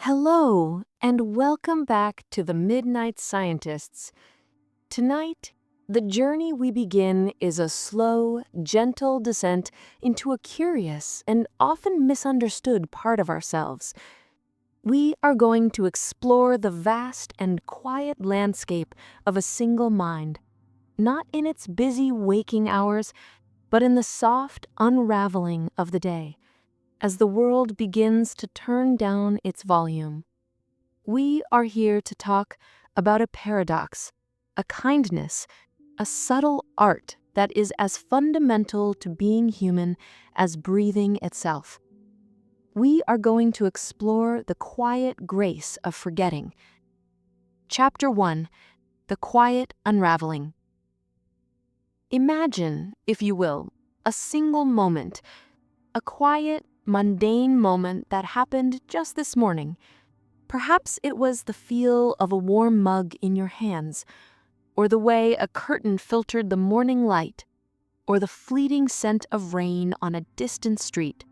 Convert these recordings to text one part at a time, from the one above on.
Hello, and welcome back to the Midnight Scientists. Tonight, the journey we begin is a slow, gentle descent into a curious and often misunderstood part of ourselves. We are going to explore the vast and quiet landscape of a single mind, not in its busy waking hours, but in the soft unraveling of the day, as the world begins to turn down its volume. We are here to talk about a paradox, a kindness, a subtle art that is as fundamental to being human as breathing itself. We are going to explore the quiet grace of forgetting. Chapter 1: The Quiet Unraveling. Imagine, if you will, a single moment, a quiet, mundane moment that happened just this morning. Perhaps it was the feel of a warm mug in your hands, or the way a curtain filtered the morning light, or the fleeting scent of rain on a distant street.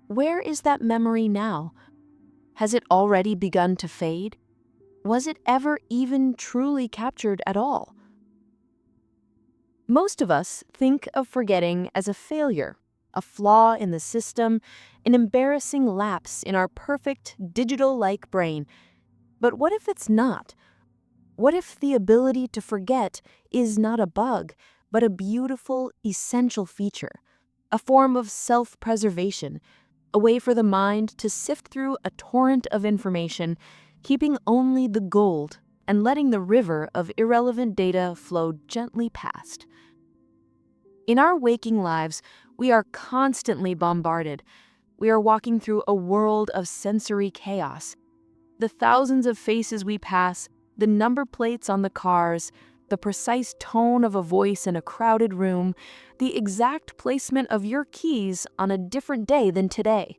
Where is that memory now? Has it already begun to fade? Was it ever even truly captured at all? Most of us think of forgetting as a failure, a flaw in the system, an embarrassing lapse in our perfect digital-like brain. But what if it's not? What if the ability to forget is not a bug, but a beautiful, essential feature, a form of self-preservation, a way for the mind to sift through a torrent of information, keeping only the gold and letting the river of irrelevant data flow gently past? In our waking lives, we are constantly bombarded. We are walking through a world of sensory chaos. The thousands of faces we pass, the number plates on the cars, the precise tone of a voice in a crowded room, the exact placement of your keys on a different day than today.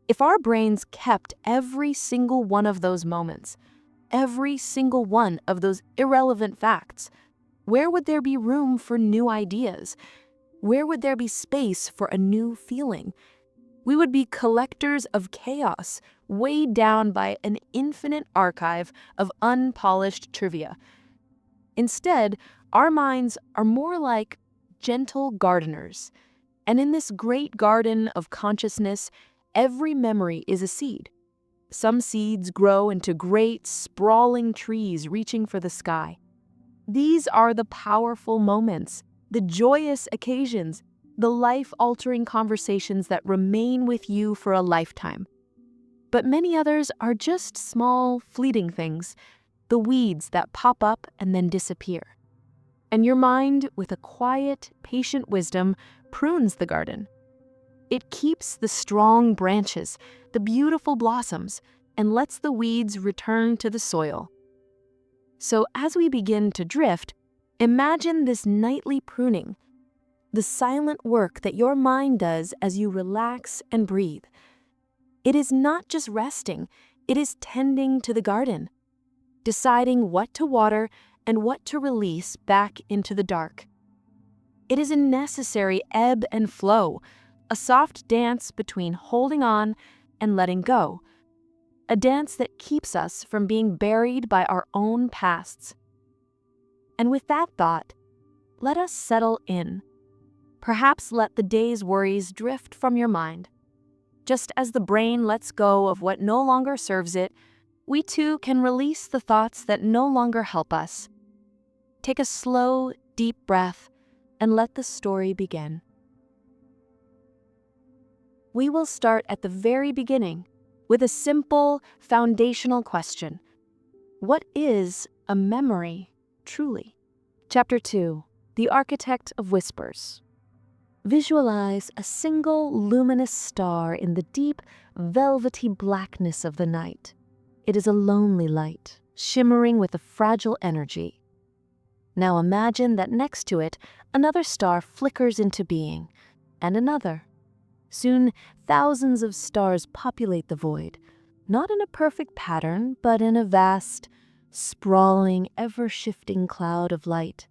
If our brains kept every single one of those moments, every single one of those irrelevant facts, where would there be room for new ideas? Where would there be space for a new feeling? We would be collectors of chaos, weighed down by an infinite archive of unpolished trivia. Instead, our minds are more like gentle gardeners. And in this great garden of consciousness, every memory is a seed. Some seeds grow into great, sprawling trees reaching for the sky. These are the powerful moments, the joyous occasions, the life-altering conversations that remain with you for a lifetime. But many others are just small, fleeting things, the weeds that pop up and then disappear. And your mind, with a quiet, patient wisdom, prunes the garden. It keeps the strong branches, the beautiful blossoms, and lets the weeds return to the soil. So as we begin to drift, imagine this nightly pruning, the silent work that your mind does as you relax and breathe. It is not just resting, it is tending to the garden, deciding what to water and what to release back into the dark. It is a necessary ebb and flow, a soft dance between holding on and letting go, a dance that keeps us from being buried by our own pasts. And with that thought, let us settle in. Perhaps let the day's worries drift from your mind. Just as the brain lets go of what no longer serves it, we too can release the thoughts that no longer help us. Take a slow, deep breath and let the story begin. We will start at the very beginning with a simple, foundational question. What is a memory, truly? Chapter 2: The Architect of Whispers. Visualize a single luminous star in the deep, velvety blackness of the night. It is a lonely light, shimmering with a fragile energy. Now imagine that next to it, another star flickers into being, and another. Soon, thousands of stars populate the void, not in a perfect pattern, but in a vast, sprawling, ever-shifting cloud of light.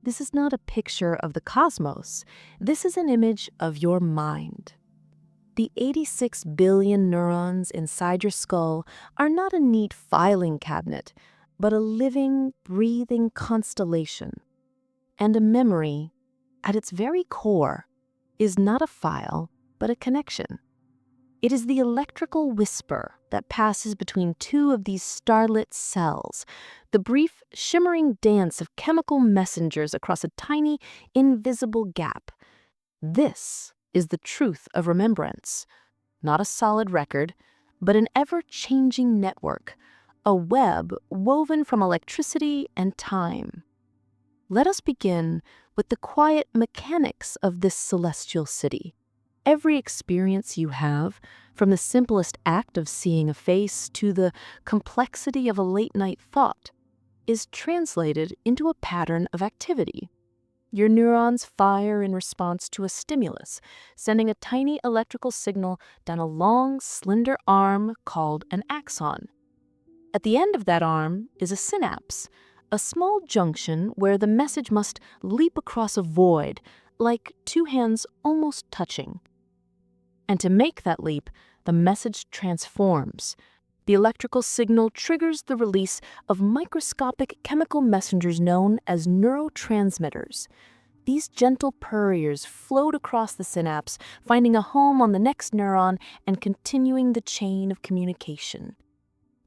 This is not a picture of the cosmos. This is an image of your mind. The 86 billion neurons inside your skull are not a neat filing cabinet, but a living, breathing constellation. And a memory, at its very core, is not a file, but a connection. It is the electrical whisper that passes between two of these starlit cells, the brief, shimmering dance of chemical messengers across a tiny, invisible gap. This is the truth of remembrance, not a solid record, but an ever-changing network, a web woven from electricity and time. Let us begin with the quiet mechanics of this celestial city. Every experience you have, from the simplest act of seeing a face to the complexity of a late-night thought, is translated into a pattern of activity. Your neurons fire in response to a stimulus, sending a tiny electrical signal down a long, slender arm called an axon. At the end of that arm is a synapse, a small junction where the message must leap across a void, like two hands almost touching. And to make that leap, the message transforms. The electrical signal triggers the release of microscopic chemical messengers known as neurotransmitters. These gentle purriers float across the synapse, finding a home on the next neuron and continuing the chain of communication.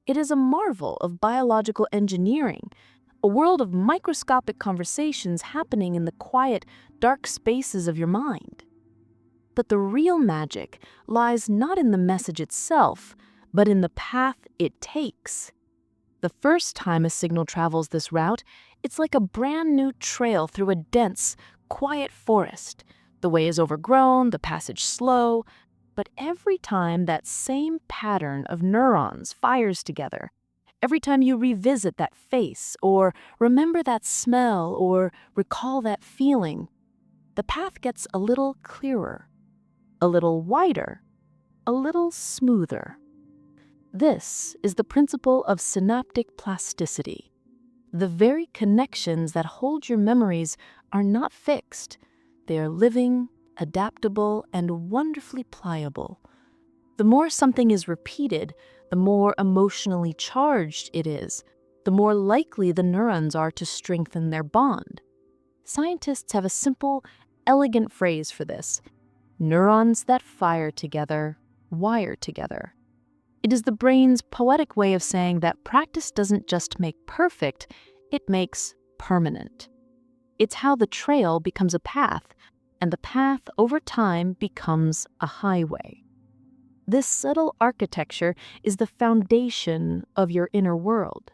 It is a marvel of biological engineering, a world of microscopic conversations happening in the quiet, dark spaces of your mind. But the real magic lies not in the message itself, but in the path it takes. The first time a signal travels this route, it's like a brand new trail through a dense, quiet forest. The way is overgrown, the passage slow, but every time that same pattern of neurons fires together, every time you revisit that face or remember that smell or recall that feeling, the path gets a little clearer, a little wider, a little smoother. This is the principle of synaptic plasticity. The very connections that hold your memories are not fixed. They are living, adaptable, and wonderfully pliable. The more something is repeated, the more emotionally charged it is, the more likely the neurons are to strengthen their bond. Scientists have a simple, elegant phrase for this: neurons that fire together, wire together. It is the brain's poetic way of saying that practice doesn't just make perfect, it makes permanent. It's how the trail becomes a path, and the path over time becomes a highway. This subtle architecture is the foundation of your inner world.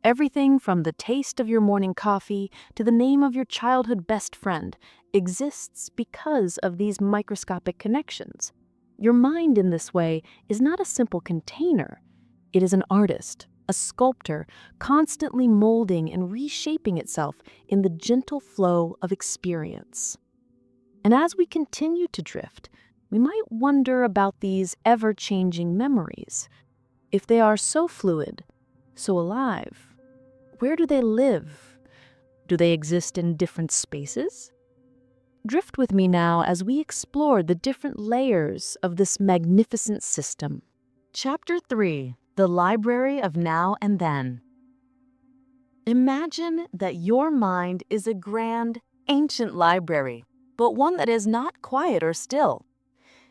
Everything from the taste of your morning coffee to the name of your childhood best friend exists because of these microscopic connections. Your mind in this way is not a simple container. It is an artist, a sculptor, constantly molding and reshaping itself in the gentle flow of experience. And as we continue to drift, we might wonder about these ever-changing memories. If they are so fluid, so alive, where do they live? Do they exist in different spaces? Drift with me now as we explore the different layers of this magnificent system. Chapter 3: The Library of Now and Then. Imagine that your mind is a grand, ancient library, but one that is not quiet or still.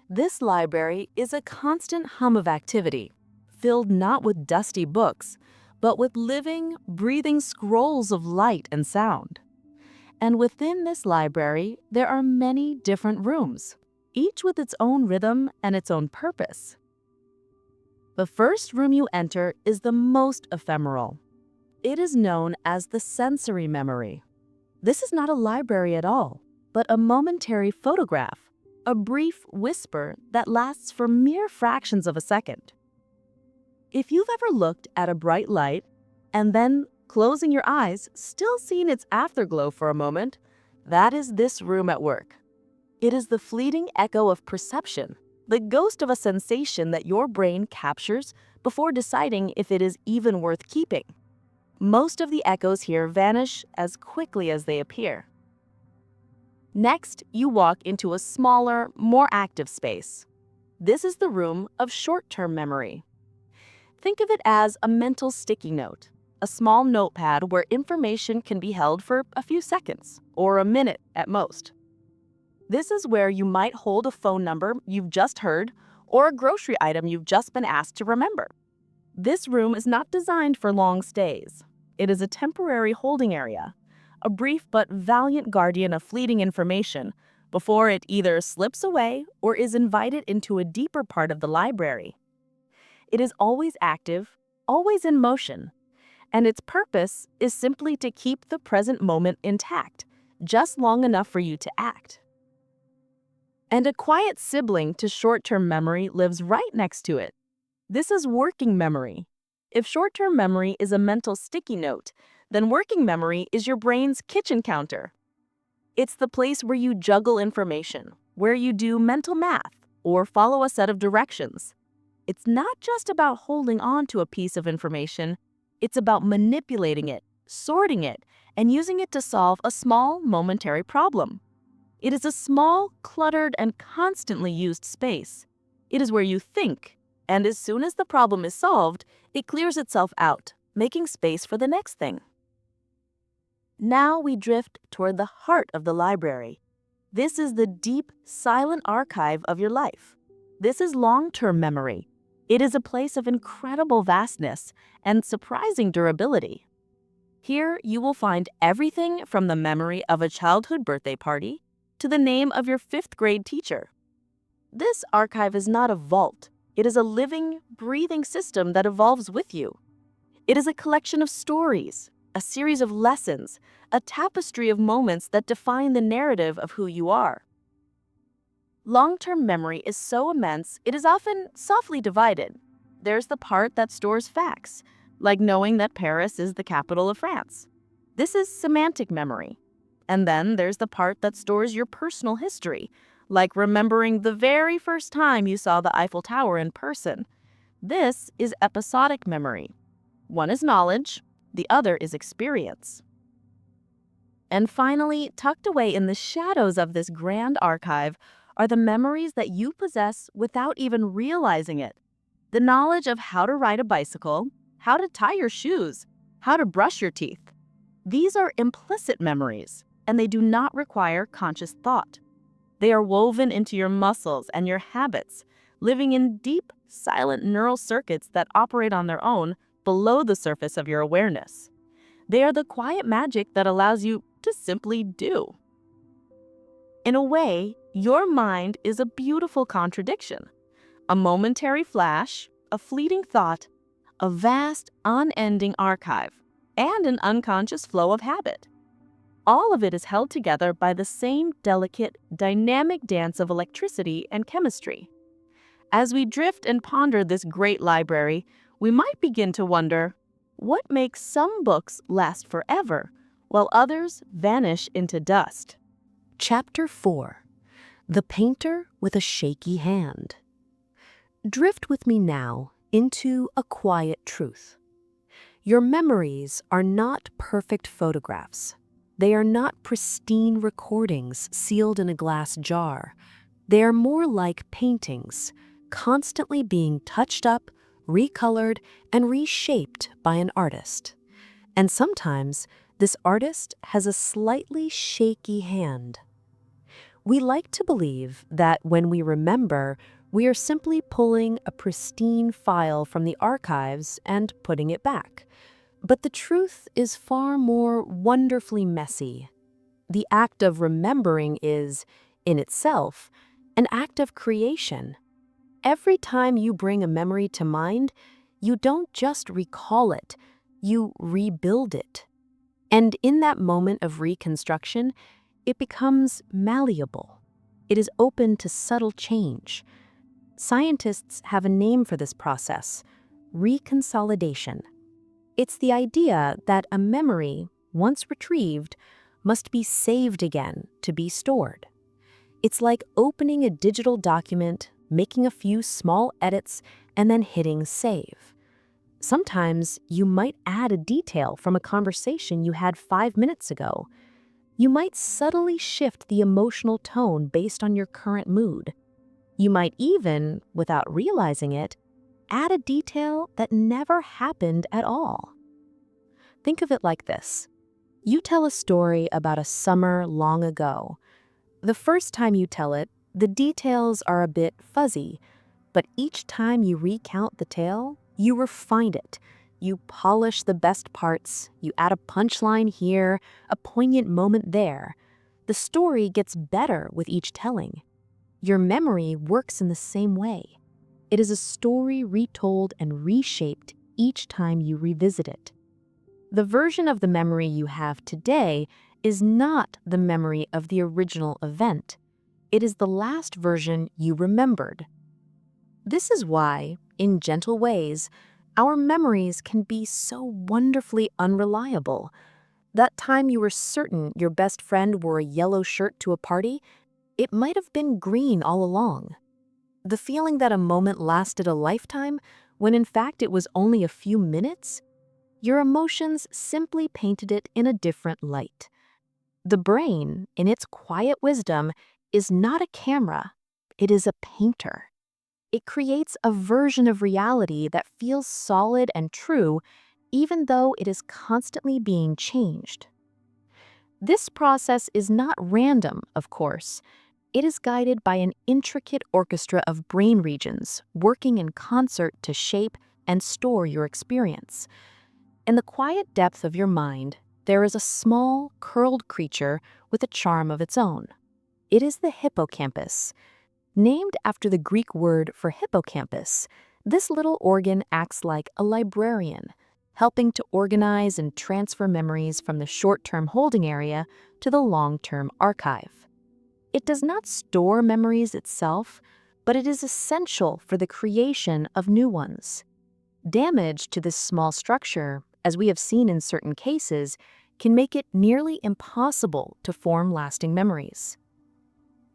This library is a constant hum of activity, filled not with dusty books, but with living, breathing scrolls of light and sound. And within this library, there are many different rooms, each with its own rhythm and its own purpose. The first room you enter is the most ephemeral. It is known as the sensory memory. This is not a library at all, but a momentary photograph, a brief whisper that lasts for mere fractions of a second. If you've ever looked at a bright light and then, closing your eyes, still seen its afterglow for a moment, that is this room at work. It is the fleeting echo of perception, the ghost of a sensation that your brain captures before deciding if it is even worth keeping. Most of the echoes here vanish as quickly as they appear. Next, you walk into a smaller, more active space. This is the room of short-term memory. Think of it as a mental sticky note, a small notepad where information can be held for a few seconds or a minute at most. This is where you might hold a phone number you've just heard or a grocery item you've just been asked to remember. This room is not designed for long stays. It is a temporary holding area, a brief but valiant guardian of fleeting information before it either slips away or is invited into a deeper part of the library. It is always active, always in motion, and its purpose is simply to keep the present moment intact, just long enough for you to act. And a quiet sibling to short-term memory lives right next to it. This is working memory. If short-term memory is a mental sticky note, then working memory is your brain's kitchen counter. It's the place where you juggle information, where you do mental math, or follow a set of directions. It's not just about holding on to a piece of information, it's about manipulating it, sorting it, and using it to solve a small, momentary problem. It is a small, cluttered, and constantly used space. It is where you think, and as soon as the problem is solved, it clears itself out, making space for the next thing. Now we drift toward the heart of the library. This is the deep, silent archive of your life. This is long-term memory. It is a place of incredible vastness and surprising durability. Here you will find everything from the memory of a childhood birthday party to the name of your fifth-grade teacher. This archive is not a vault. It is a living, breathing system that evolves with you. It is a collection of stories, a series of lessons, a tapestry of moments that define the narrative of who you are. Long-term memory is so immense, it is often softly divided. There's the part that stores facts, like knowing that Paris is the capital of France. This is semantic memory. And then there's the part that stores your personal history, like remembering the very first time you saw the Eiffel Tower in person. This is episodic memory. One is knowledge, the other is experience. And finally, tucked away in the shadows of this grand archive are the memories that you possess without even realizing it. The knowledge of how to ride a bicycle, how to tie your shoes, how to brush your teeth. These are implicit memories, and they do not require conscious thought. They are woven into your muscles and your habits, living in deep, silent neural circuits that operate on their own below the surface of your awareness. They are the quiet magic that allows you to simply do. In a way, your mind is a beautiful contradiction. A momentary flash, a fleeting thought, a vast, unending archive, and an unconscious flow of habit. All of it is held together by the same delicate, dynamic dance of electricity and chemistry. As we drift and ponder this great library, we might begin to wonder, what makes some books last forever, while others vanish into dust? Chapter 4. The Painter with a Shaky Hand. Drift with me now into a quiet truth. Your memories are not perfect photographs. They are not pristine recordings sealed in a glass jar. They are more like paintings, constantly being touched up, recolored, and reshaped by an artist. And sometimes, this artist has a slightly shaky hand. We like to believe that when we remember, we are simply pulling a pristine file from the archives and putting it back. But the truth is far more wonderfully messy. The act of remembering is, in itself, an act of creation. Every time you bring a memory to mind, you don't just recall it, you rebuild it. And in that moment of reconstruction, it becomes malleable. It is open to subtle change. Scientists have a name for this process: reconsolidation. It's the idea that a memory, once retrieved, must be saved again to be stored. It's like opening a digital document, making a few small edits, and then hitting save. Sometimes you might add a detail from a conversation you had 5 minutes ago. You might subtly shift the emotional tone based on your current mood. You might even, without realizing it, add a detail that never happened at all. Think of it like this. You tell a story about a summer long ago. The first time you tell it, the details are a bit fuzzy, but each time you recount the tale, you refine it. You polish the best parts, you add a punchline here, a poignant moment there. The story gets better with each telling. Your memory works in the same way. It is a story retold and reshaped each time you revisit it. The version of the memory you have today is not the memory of the original event. It is the last version you remembered. This is why, in gentle ways, our memories can be so wonderfully unreliable. That time you were certain your best friend wore a yellow shirt to a party, it might have been green all along. The feeling that a moment lasted a lifetime, when in fact it was only a few minutes, your emotions simply painted it in a different light. The brain, in its quiet wisdom, is not a camera, it is a painter. It creates a version of reality that feels solid and true, even though it is constantly being changed. This process is not random, of course. It is guided by an intricate orchestra of brain regions working in concert to shape and store your experience. In the quiet depth of your mind, there is a small, curled creature with a charm of its own. It is the hippocampus. Named after the Greek word for hippocampus, this little organ acts like a librarian, helping to organize and transfer memories from the short-term holding area to the long-term archive. It does not store memories itself, but it is essential for the creation of new ones. Damage to this small structure, as we have seen in certain cases, can make it nearly impossible to form lasting memories.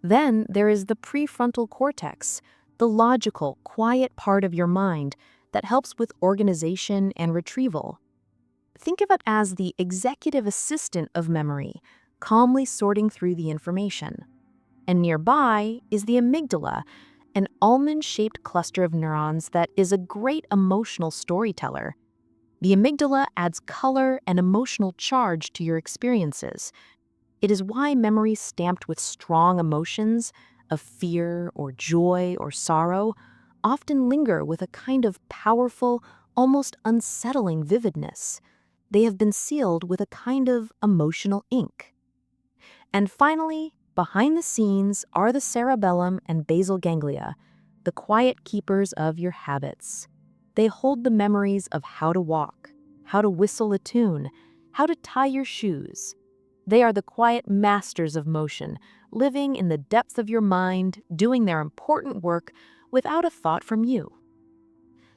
Then there is the prefrontal cortex, the logical, quiet part of your mind that helps with organization and retrieval. Think of it as the executive assistant of memory, calmly sorting through the information. And nearby is the amygdala, an almond-shaped cluster of neurons that is a great emotional storyteller. The amygdala adds color and emotional charge to your experiences. It is why memories stamped with strong emotions of fear or joy or sorrow often linger with a kind of powerful, almost unsettling vividness. They have been sealed with a kind of emotional ink. And finally, behind the scenes are the cerebellum and basal ganglia, the quiet keepers of your habits. They hold the memories of how to walk, how to whistle a tune, how to tie your shoes. They are the quiet masters of motion, living in the depths of your mind, doing their important work without a thought from you.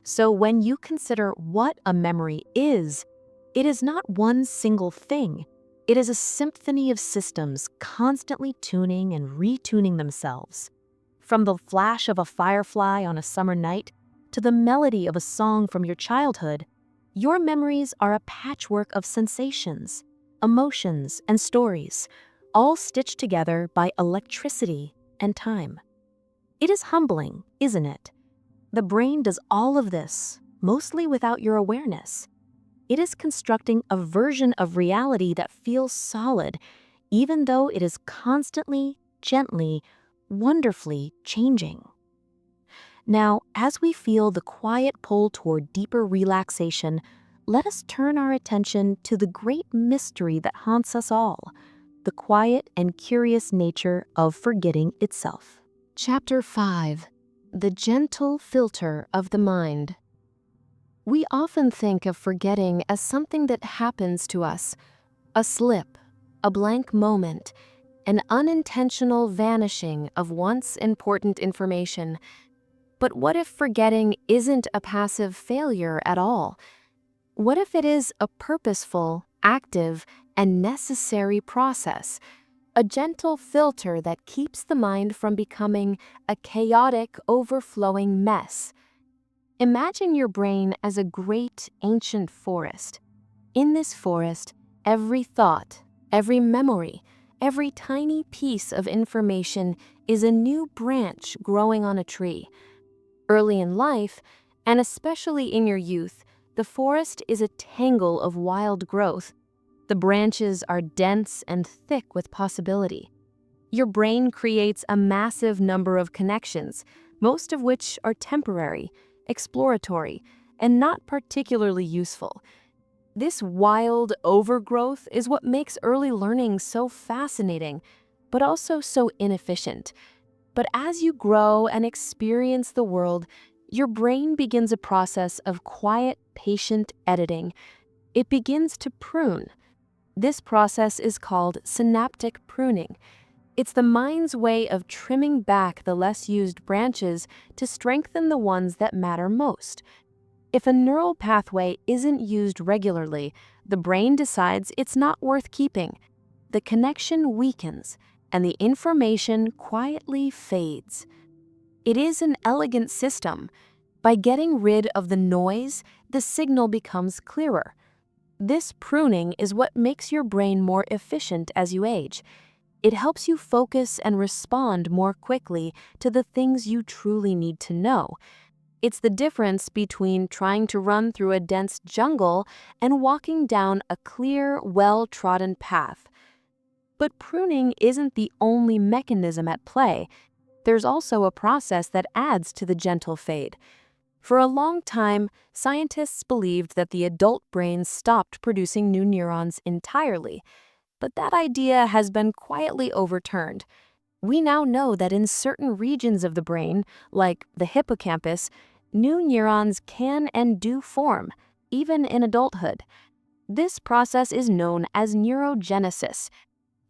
So when you consider what a memory is, it is not one single thing. It is a symphony of systems constantly tuning and retuning themselves. From the flash of a firefly on a summer night to the melody of a song from your childhood, your memories are a patchwork of sensations, emotions, and stories, all stitched together by electricity and time. It is humbling, isn't it? The brain does all of this, mostly without your awareness. It is constructing a version of reality that feels solid, even though it is constantly, gently, wonderfully changing. Now, as we feel the quiet pull toward deeper relaxation, let us turn our attention to the great mystery that haunts us all, the quiet and curious nature of forgetting itself. Chapter 5. The Gentle Filter of the Mind. We often think of forgetting as something that happens to us, a slip, a blank moment, an unintentional vanishing of once important information. But what if forgetting isn't a passive failure at all? What if it is a purposeful, active, and necessary process, a gentle filter that keeps the mind from becoming a chaotic, overflowing mess? Imagine your brain as a great, ancient forest. In this forest, every thought, every memory, Every tiny piece of information is a new branch growing on a tree. Early in life, and especially in your youth, the forest is a tangle of wild growth. The branches are dense and thick with possibility. Your brain creates a massive number of connections, most of which are temporary, exploratory, and not particularly useful. This wild overgrowth is what makes early learning so fascinating, but also so inefficient. But as you grow and experience the world, your brain begins a process of quiet, patient editing. It begins to prune. This process is called synaptic pruning. It's the mind's way of trimming back the less used branches to strengthen the ones that matter most. If a neural pathway isn't used regularly, the brain decides it's not worth keeping. The connection weakens, and the information quietly fades. It is an elegant system. By getting rid of the noise, the signal becomes clearer. This pruning is what makes your brain more efficient as you age. It helps you focus and respond more quickly to the things you truly need to know. It's the difference between trying to run through a dense jungle and walking down a clear, well-trodden path. But pruning isn't the only mechanism at play. There's also a process that adds to the gentle fade. For a long time, scientists believed that the adult brain stopped producing new neurons entirely, but that idea has been quietly overturned. We now know that in certain regions of the brain, like the hippocampus, new neurons can and do form, even in adulthood. This process is known as neurogenesis.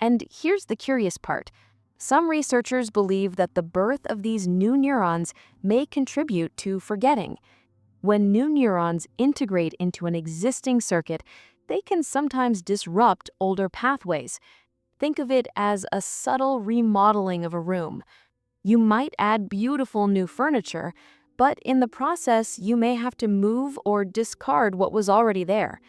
And here's the curious part. Some researchers believe that the birth of these new neurons may contribute to forgetting. When new neurons integrate into an existing circuit, they can sometimes disrupt older pathways. Think of it as a subtle remodeling of a room. You might add beautiful new furniture, but in the process, you may have to move or discard what was already there.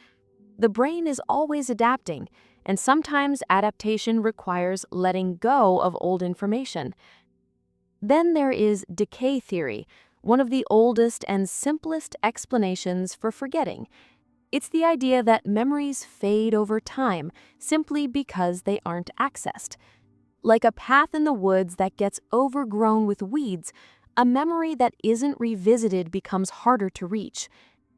The brain is always adapting, and sometimes adaptation requires letting go of old information. Then there is decay theory, one of the oldest and simplest explanations for forgetting. It's the idea that memories fade over time simply because they aren't accessed. Like a path in the woods that gets overgrown with weeds, a memory that isn't revisited becomes harder to reach.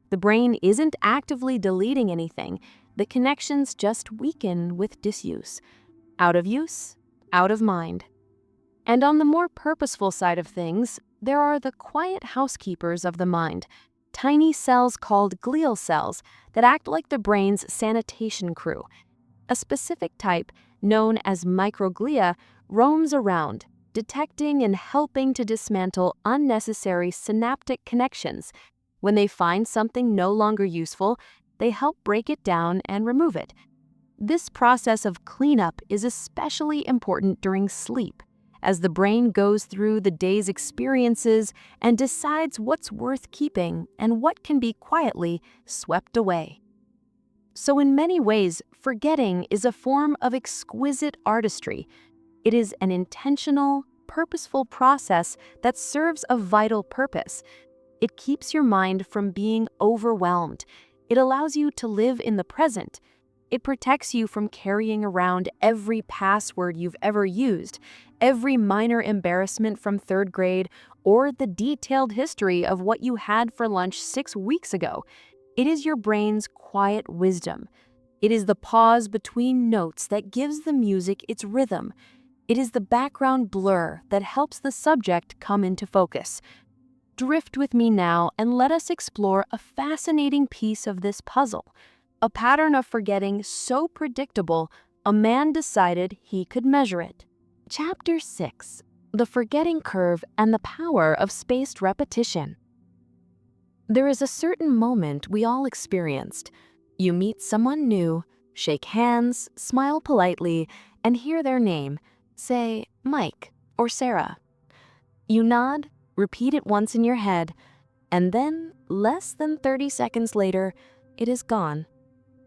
The brain isn't actively deleting anything. The connections just weaken with disuse. Out of use, out of mind. And on the more purposeful side of things, there are the quiet housekeepers of the mind, tiny cells called glial cells that act like the brain's sanitation crew. A specific type, known as microglia, roams around, detecting and helping to dismantle unnecessary synaptic connections. When they find something no longer useful, they help break it down and remove it. This process of cleanup is especially important during sleep, as the brain goes through the day's experiences and decides what's worth keeping and what can be quietly swept away. So in many ways, forgetting is a form of exquisite artistry. It is an intentional, purposeful process that serves a vital purpose. It keeps your mind from being overwhelmed. It allows you to live in the present. It protects you from carrying around every password you've ever used, every minor embarrassment from third grade, or the detailed history of what you had for lunch 6 weeks ago. It is your brain's quiet wisdom. It is the pause between notes that gives the music its rhythm. It is the background blur that helps the subject come into focus. Drift with me now and let us explore a fascinating piece of this puzzle. A pattern of forgetting so predictable, a man decided he could measure it. Chapter 6. The Forgetting Curve and the Power of Spaced Repetition. There is a certain moment we all experienced. You meet someone new, shake hands, smile politely, and hear their name, say Mike or Sarah. You nod, repeat it once in your head, and then, less than 30 seconds later, it is gone.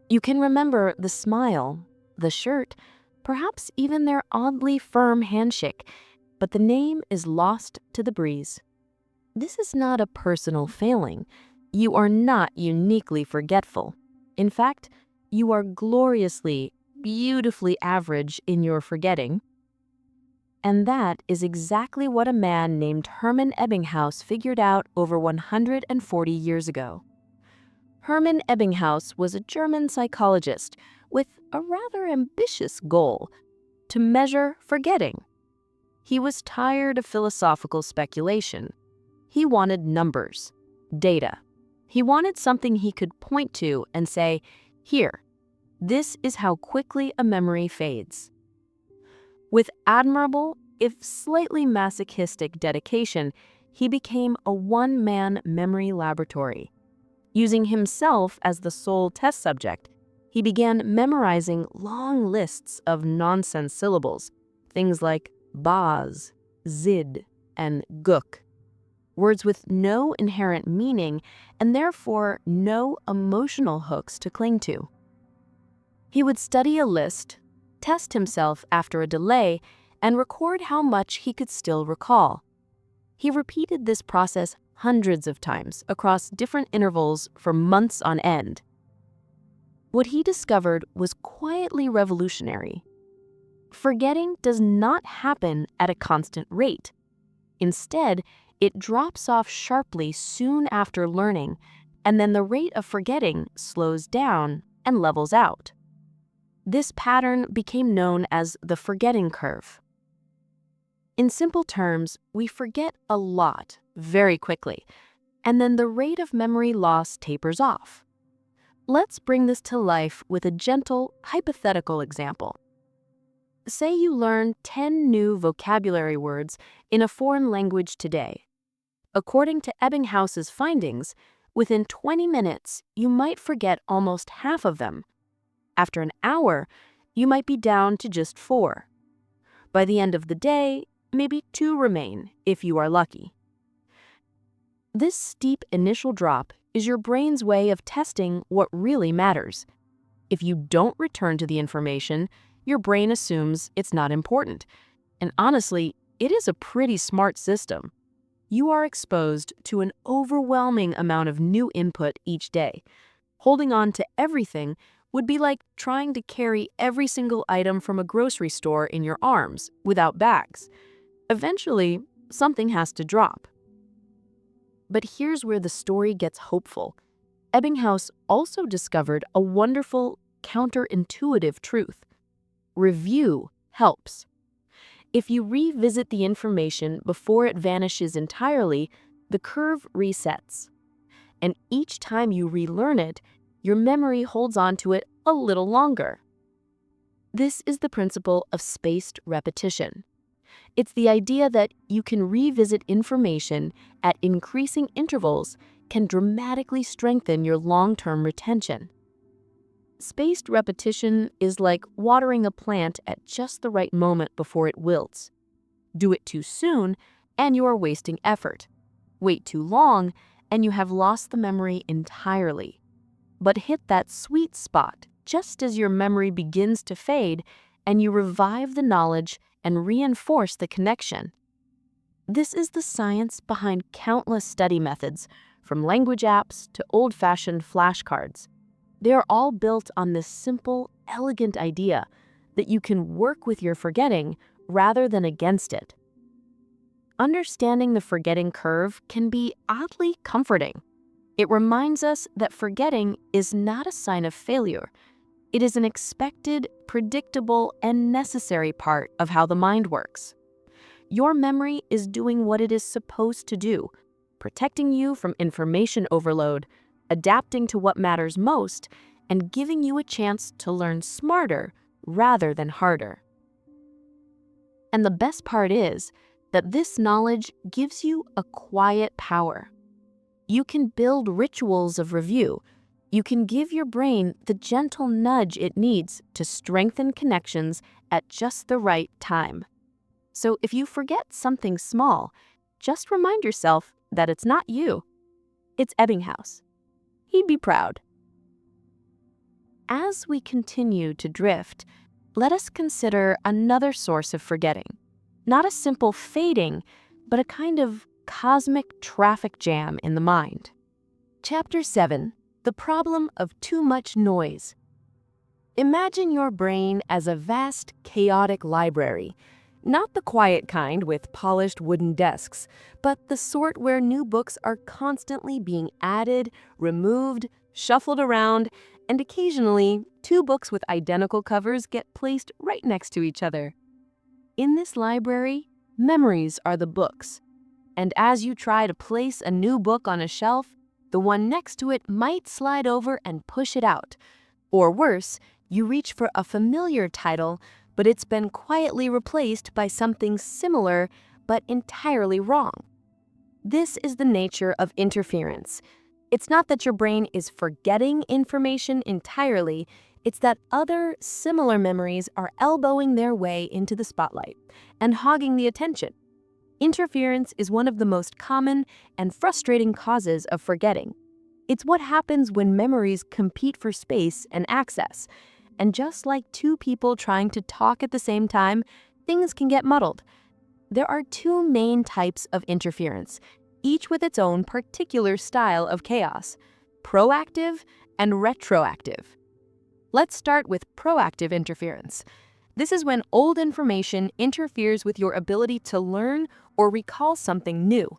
You can remember the smile, the shirt, perhaps even their oddly firm handshake, but the name is lost to the breeze. This is not a personal failing. You are not uniquely forgetful. In fact, you are gloriously, beautifully average in your forgetting. And that is exactly what a man named Hermann Ebbinghaus figured out over 140 years ago. Hermann Ebbinghaus was a German psychologist with a rather ambitious goal: to measure forgetting. He was tired of philosophical speculation. He wanted numbers, data. He wanted something he could point to and say, "Here, this is how quickly a memory fades." With admirable, if slightly masochistic dedication, he became a one-man memory laboratory. Using himself as the sole test subject, he began memorizing long lists of nonsense syllables, things like Baz, Zid, and Guck, words with no inherent meaning and therefore no emotional hooks to cling to. He would study a list, test himself after a delay, and record how much he could still recall. He repeated this process hundreds of times across different intervals for months on end. What he discovered was quietly revolutionary. Forgetting does not happen at a constant rate. Instead, it drops off sharply soon after learning, and then the rate of forgetting slows down and levels out. This pattern became known as the forgetting curve. In simple terms, we forget a lot very quickly, and then the rate of memory loss tapers off. Let's bring this to life with a gentle, hypothetical example. Say you learn 10 new vocabulary words in a foreign language today. According to Ebbinghaus's findings, within 20 minutes, you might forget almost half of them. After an hour, you might be down to just 4. By the end of the day, maybe 2 remain, if you are lucky. This steep initial drop is your brain's way of testing what really matters. If you don't return to the information, your brain assumes it's not important. And honestly, it is a pretty smart system. You are exposed to an overwhelming amount of new input each day. Holding on to everything would be like trying to carry every single item from a grocery store in your arms without bags. Eventually, something has to drop. But here's where the story gets hopeful. Ebbinghaus also discovered a wonderful, counterintuitive truth. Review helps. If you revisit the information before it vanishes entirely, the curve resets. And each time you relearn it, your memory holds on to it a little longer. This is the principle of spaced repetition. It's the idea that you can revisit information at increasing intervals can dramatically strengthen your long-term retention. Spaced repetition is like watering a plant at just the right moment before it wilts. Do it too soon, and you are wasting effort. Wait too long, and you have lost the memory entirely. But hit that sweet spot just as your memory begins to fade, and you revive the knowledge and reinforce the connection. This is the science behind countless study methods, from language apps to old-fashioned flashcards. They are all built on this simple, elegant idea that you can work with your forgetting rather than against it. Understanding the forgetting curve can be oddly comforting. It reminds us that forgetting is not a sign of failure. It is an expected, predictable, and necessary part of how the mind works. Your memory is doing what it is supposed to do, protecting you from information overload, adapting to what matters most, and giving you a chance to learn smarter rather than harder. And the best part is that this knowledge gives you a quiet power. You can build rituals of review. You can give your brain the gentle nudge it needs to strengthen connections at just the right time. So if you forget something small, just remind yourself that it's not you. It's Ebbinghaus. He'd be proud. As we continue to drift, Let us consider another source of forgetting. Not a simple fading, but a kind of cosmic traffic jam in the mind. Chapter 7. The problem of too much noise. Imagine your brain as a vast, chaotic library. Not the quiet kind with polished wooden desks, but the sort where new books are constantly being added, removed, shuffled around, and occasionally, two books with identical covers get placed right next to each other. In this library, memories are the books. And as you try to place a new book on a shelf, the one next to it might slide over and push it out. Or worse, you reach for a familiar title, but it's been quietly replaced by something similar but entirely wrong. This is the nature of interference. It's not that your brain is forgetting information entirely, it's that other similar memories are elbowing their way into the spotlight and hogging the attention. Interference is one of the most common and frustrating causes of forgetting. It's what happens when memories compete for space and access. And just like two people trying to talk at the same time, things can get muddled. There are two main types of interference, each with its own particular style of chaos: proactive and retroactive. Let's start with proactive interference. This is when old information interferes with your ability to learn or recall something new.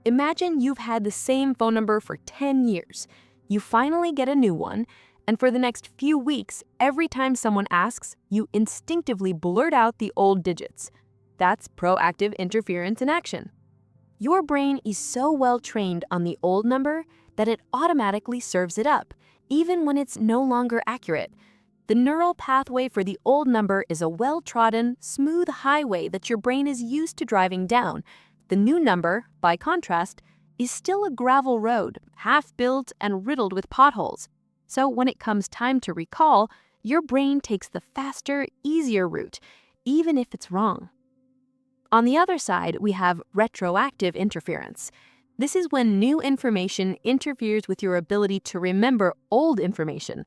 Imagine you've had the same phone number for 10 years. You finally get a new one, and for the next few weeks, every time someone asks, you instinctively blurt out the old digits. That's proactive interference in action. Your brain is so well trained on the old number that it automatically serves it up, even when it's no longer accurate. The neural pathway for the old number is a well-trodden, smooth highway that your brain is used to driving down. The new number, by contrast, is still a gravel road, half-built and riddled with potholes. So when it comes time to recall, your brain takes the faster, easier route, even if it's wrong. On the other side, we have retroactive interference. This is when new information interferes with your ability to remember old information.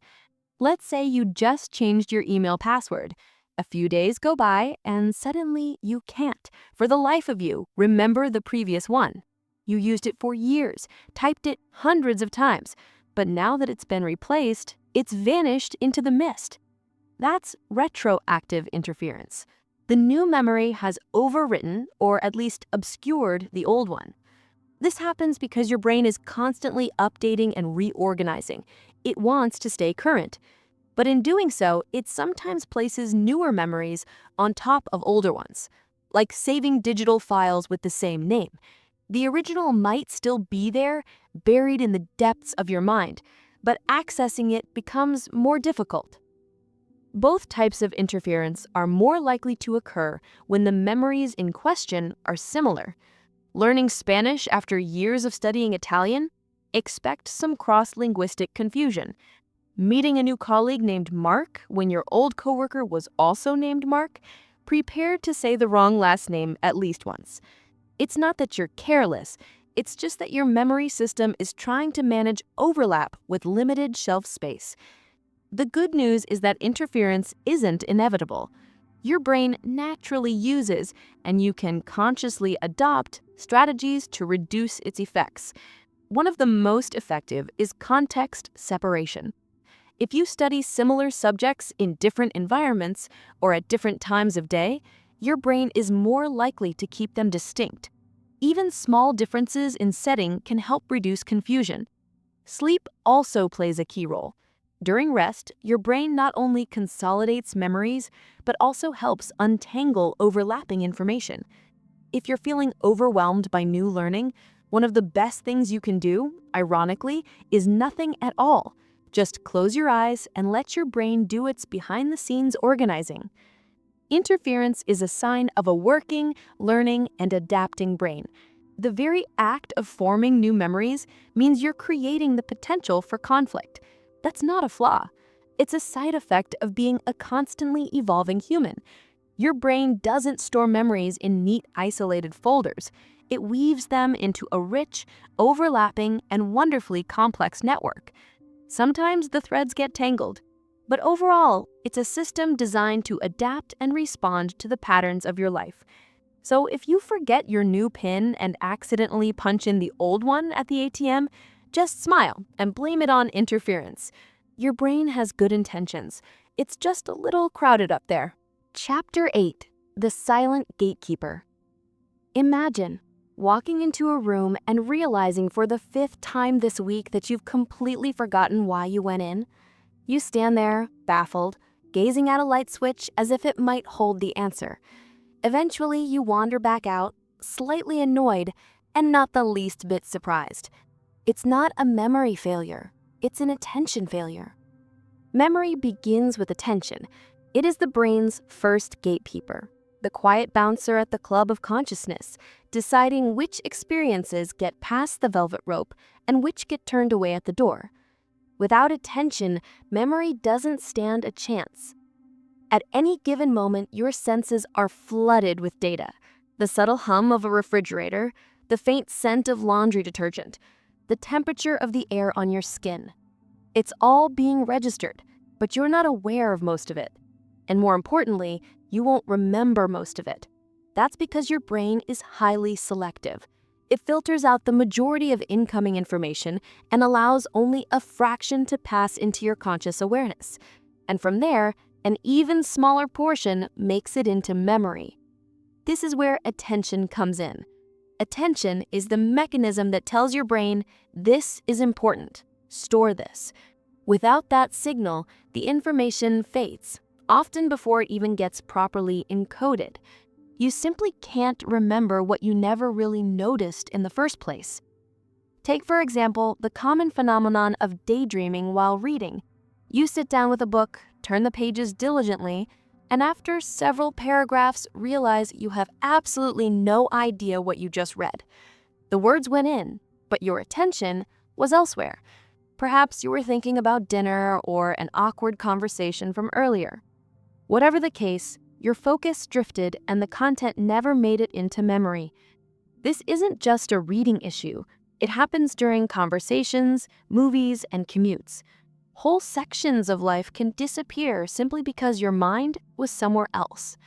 Let's say you just changed your email password. A few days go by, and suddenly you can't, for the life of you, remember the previous one. You used it for years, typed it hundreds of times, but now that it's been replaced, it's vanished into the mist. That's retroactive interference. The new memory has overwritten, or at least obscured, the old one. This happens because your brain is constantly updating and reorganizing. It wants to stay current. But in doing so, it sometimes places newer memories on top of older ones, like saving digital files with the same name. The original might still be there, buried in the depths of your mind, but accessing it becomes more difficult. Both types of interference are more likely to occur when the memories in question are similar. Learning Spanish after years of studying Italian? Expect some cross-linguistic confusion. Meeting a new colleague named Mark when your old coworker was also named Mark? Prepare to say the wrong last name at least once. It's not that you're careless, it's just that your memory system is trying to manage overlap with limited shelf space. The good news is that interference isn't inevitable. Your brain naturally uses, and you can consciously adopt, strategies to reduce its effects. One of the most effective is context separation. If you study similar subjects in different environments or at different times of day, your brain is more likely to keep them distinct. Even small differences in setting can help reduce confusion. Sleep also plays a key role. During rest, your brain not only consolidates memories, but also helps untangle overlapping information. If you're feeling overwhelmed by new learning, one of the best things you can do, ironically, is nothing at all. Just close your eyes and let your brain do its behind-the-scenes organizing. Interference is a sign of a working, learning, and adapting brain. The very act of forming new memories means you're creating the potential for conflict. That's not a flaw. It's a side effect of being a constantly evolving human. Your brain doesn't store memories in neat, isolated folders. It weaves them into a rich, overlapping, and wonderfully complex network. Sometimes the threads get tangled. But overall, it's a system designed to adapt and respond to the patterns of your life. So if you forget your new PIN and accidentally punch in the old one at the ATM, just smile and blame it on interference. Your brain has good intentions. It's just a little crowded up there. Chapter 8: The Silent Gatekeeper. Imagine walking into a room and realizing for the 5th time this week that you've completely forgotten why you went in. You stand there, baffled, gazing at a light switch as if it might hold the answer. Eventually, you wander back out, slightly annoyed and not the least bit surprised. It's not a memory failure, it's an attention failure. Memory begins with attention. It is the brain's first gatekeeper, the quiet bouncer at the club of consciousness, deciding which experiences get past the velvet rope and which get turned away at the door. Without attention, memory doesn't stand a chance. At any given moment, your senses are flooded with data. The subtle hum of a refrigerator, the faint scent of laundry detergent, the temperature of the air on your skin. It's all being registered, but you're not aware of most of it. And more importantly, you won't remember most of it. That's because your brain is highly selective. It filters out the majority of incoming information and allows only a fraction to pass into your conscious awareness. And from there, an even smaller portion makes it into memory. This is where attention comes in. Attention is the mechanism that tells your brain, this is important, store this. Without that signal, the information fades, often before it even gets properly encoded. You simply can't remember what you never really noticed in the first place. Take, for example, the common phenomenon of daydreaming while reading. You sit down with a book, turn the pages diligently, and after several paragraphs realize you have absolutely no idea what you just read. The words went in, but your attention was elsewhere. Perhaps you were thinking about dinner or an awkward conversation from earlier. Whatever the case, your focus drifted and the content never made it into memory. This isn't just a reading issue. It happens during conversations, movies, and commutes. Whole sections of life can disappear simply because your mind was somewhere else.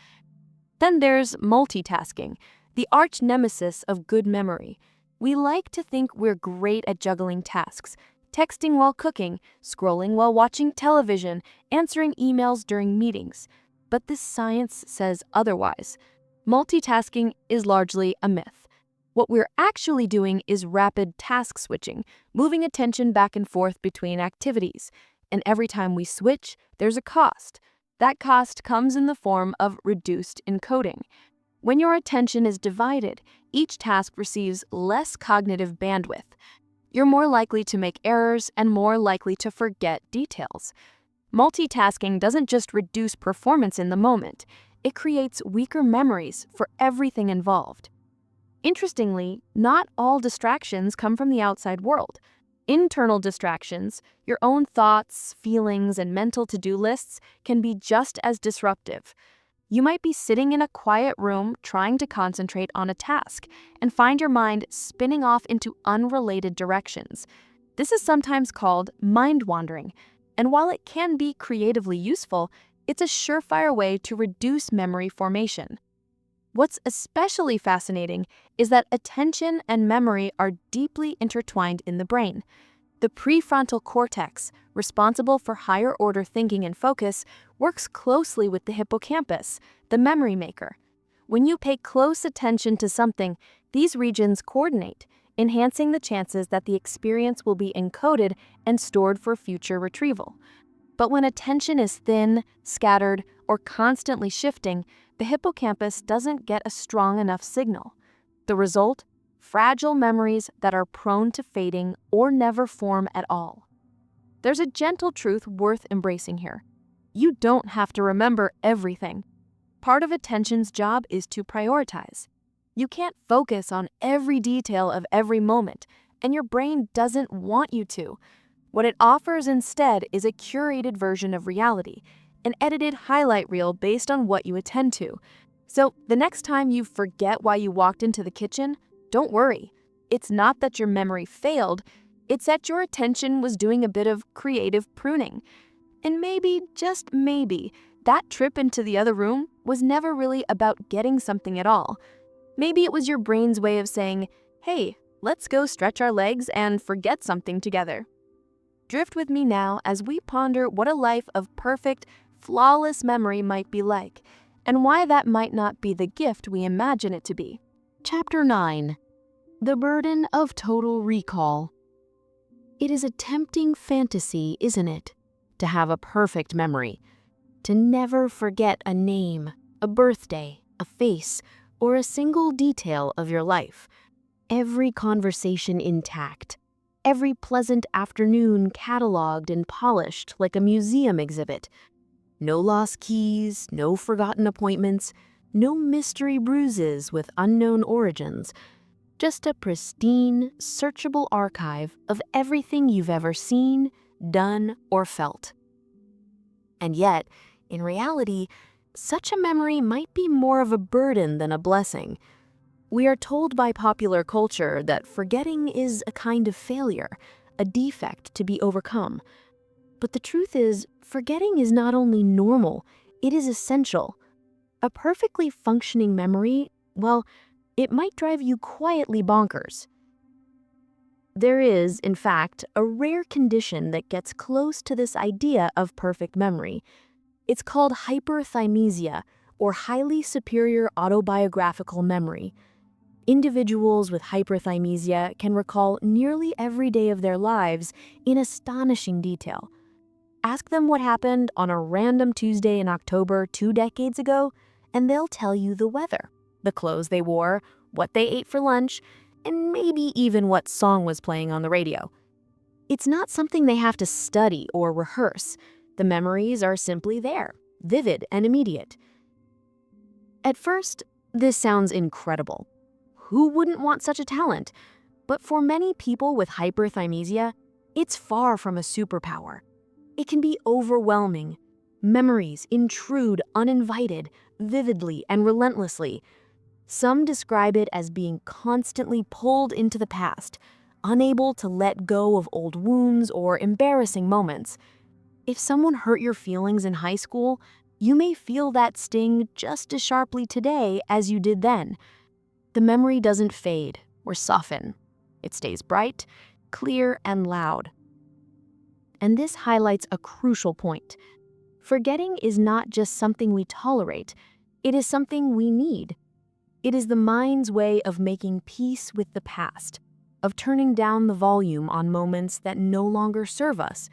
Then there's multitasking, the arch nemesis of good memory. We like to think we're great at juggling tasks, texting while cooking, scrolling while watching television, answering emails during meetings. But this science says otherwise. Multitasking is largely a myth. What we're actually doing is rapid task switching, moving attention back and forth between activities. And every time we switch, there's a cost. That cost comes in the form of reduced encoding. When your attention is divided, each task receives less cognitive bandwidth. You're more likely to make errors and more likely to forget details. Multitasking doesn't just reduce performance in the moment, it creates weaker memories for everything involved. Interestingly, not all distractions come from the outside world. Internal distractions, your own thoughts, feelings, and mental to-do lists can be just as disruptive. You might be sitting in a quiet room trying to concentrate on a task and find your mind spinning off into unrelated directions. This is sometimes called mind wandering, and while it can be creatively useful, it's a surefire way to reduce memory formation. What's especially fascinating is that attention and memory are deeply intertwined in the brain. The prefrontal cortex, responsible for higher-order thinking and focus, works closely with the hippocampus, the memory maker. When you pay close attention to something, these regions coordinate, enhancing the chances that the experience will be encoded and stored for future retrieval. But when attention is thin, scattered, or constantly shifting, the hippocampus doesn't get a strong enough signal. The result? Fragile memories that are prone to fading or never form at all. There's a gentle truth worth embracing here. You don't have to remember everything. Part of attention's job is to prioritize. You can't focus on every detail of every moment, and your brain doesn't want you to. What it offers instead is a curated version of reality, an edited highlight reel based on what you attend to. So the next time you forget why you walked into the kitchen, don't worry. It's not that your memory failed, it's that your attention was doing a bit of creative pruning. And maybe, just maybe, that trip into the other room was never really about getting something at all. Maybe it was your brain's way of saying, hey, let's go stretch our legs and forget something together. Drift with me now as we ponder what a life of perfect, flawless memory might be like, and why that might not be the gift we imagine it to be. Chapter 9. The Burden of Total Recall. It is a tempting fantasy, isn't it, to have a perfect memory, to never forget a name, a birthday, a face, or a single detail of your life. Every conversation intact, every pleasant afternoon cataloged and polished like a museum exhibit. No lost keys, no forgotten appointments, no mystery bruises with unknown origins. Just a pristine, searchable archive of everything you've ever seen, done, or felt. And yet, in reality, such a memory might be more of a burden than a blessing. We are told by popular culture that forgetting is a kind of failure, a defect to be overcome. But the truth is, forgetting is not only normal, it is essential. A perfectly functioning memory, well, it might drive you quietly bonkers. There is, in fact, a rare condition that gets close to this idea of perfect memory. It's called hyperthymesia, or highly superior autobiographical memory. Individuals with hyperthymesia can recall nearly every day of their lives in astonishing detail. Ask them what happened on a random Tuesday in October 2 decades ago, and they'll tell you the weather, the clothes they wore, what they ate for lunch, and maybe even what song was playing on the radio. It's not something they have to study or rehearse. The memories are simply there, vivid and immediate. At first, this sounds incredible. Who wouldn't want such a talent? But for many people with hyperthymesia, it's far from a superpower. It can be overwhelming. Memories intrude uninvited, vividly, and relentlessly. Some describe it as being constantly pulled into the past, unable to let go of old wounds or embarrassing moments. If someone hurt your feelings in high school, you may feel that sting just as sharply today as you did then. The memory doesn't fade or soften. It stays bright, clear, and loud. And this highlights a crucial point. Forgetting is not just something we tolerate, it is something we need. It is the mind's way of making peace with the past, of turning down the volume on moments that no longer serve us.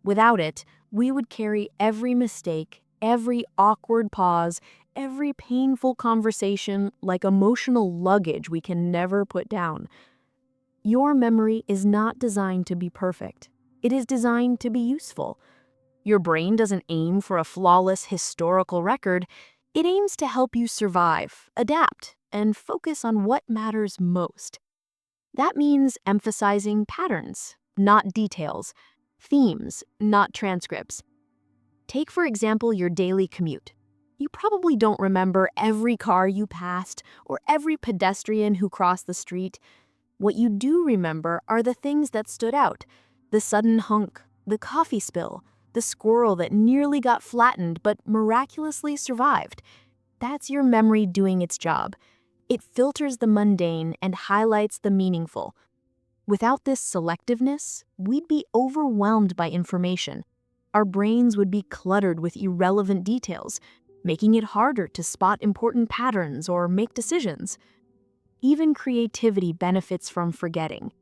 Without it, we would carry every mistake, every awkward pause, every painful conversation like emotional luggage we can never put down. Your memory is not designed to be perfect. It is designed to be useful. Your brain doesn't aim for a flawless historical record. It aims to help you survive, adapt, and focus on what matters most. That means emphasizing patterns, not details, themes, not transcripts. Take, for example, your daily commute. You probably don't remember every car you passed or every pedestrian who crossed the street. What you do remember are the things that stood out: the sudden honk, the coffee spill, the squirrel that nearly got flattened but miraculously survived. That's your memory doing its job. It filters the mundane and highlights the meaningful. Without this selectiveness, we'd be overwhelmed by information. Our brains would be cluttered with irrelevant details, making it harder to spot important patterns or make decisions. Even creativity benefits from forgetting.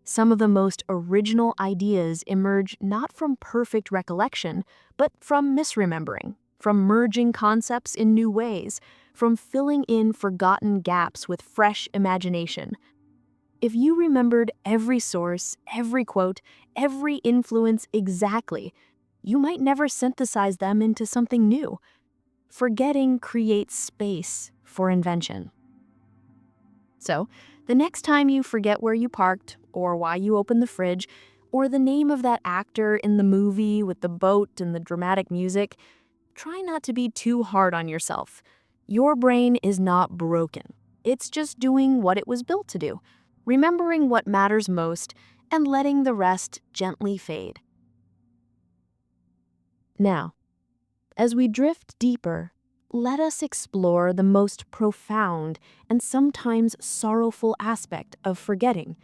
Some of the most original ideas emerge not from perfect recollection, but from misremembering, from merging concepts in new ways, from filling in forgotten gaps with fresh imagination. If you remembered every source, every quote, every influence exactly, you might never synthesize them into something new. Forgetting creates space for invention. So, the next time you forget where you parked, or why you opened the fridge, or the name of that actor in the movie with the boat and the dramatic music, try not to be too hard on yourself. Your brain is not broken. It's just doing what it was built to do, remembering what matters most and letting the rest gently fade. Now, as we drift deeper, let us explore the most profound and sometimes sorrowful aspect of forgetting,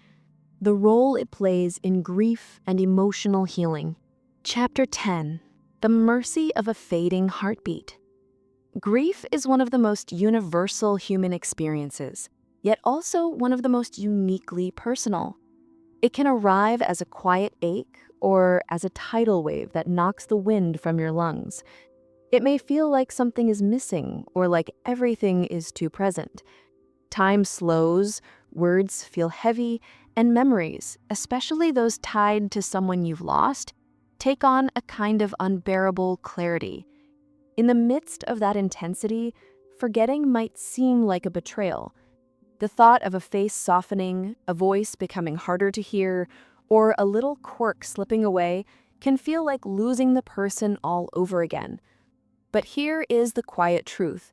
the role it plays in grief and emotional healing. Chapter 10: The Mercy of a Fading Heartbeat. Grief is one of the most universal human experiences, yet also one of the most uniquely personal. It can arrive as a quiet ache or as a tidal wave that knocks the wind from your lungs. It may feel like something is missing or like everything is too present. Time slows, words feel heavy, and memories, especially those tied to someone you've lost, take on a kind of unbearable clarity. In the midst of that intensity, forgetting might seem like a betrayal. The thought of a face softening, a voice becoming harder to hear, or a little quirk slipping away can feel like losing the person all over again. But here is the quiet truth.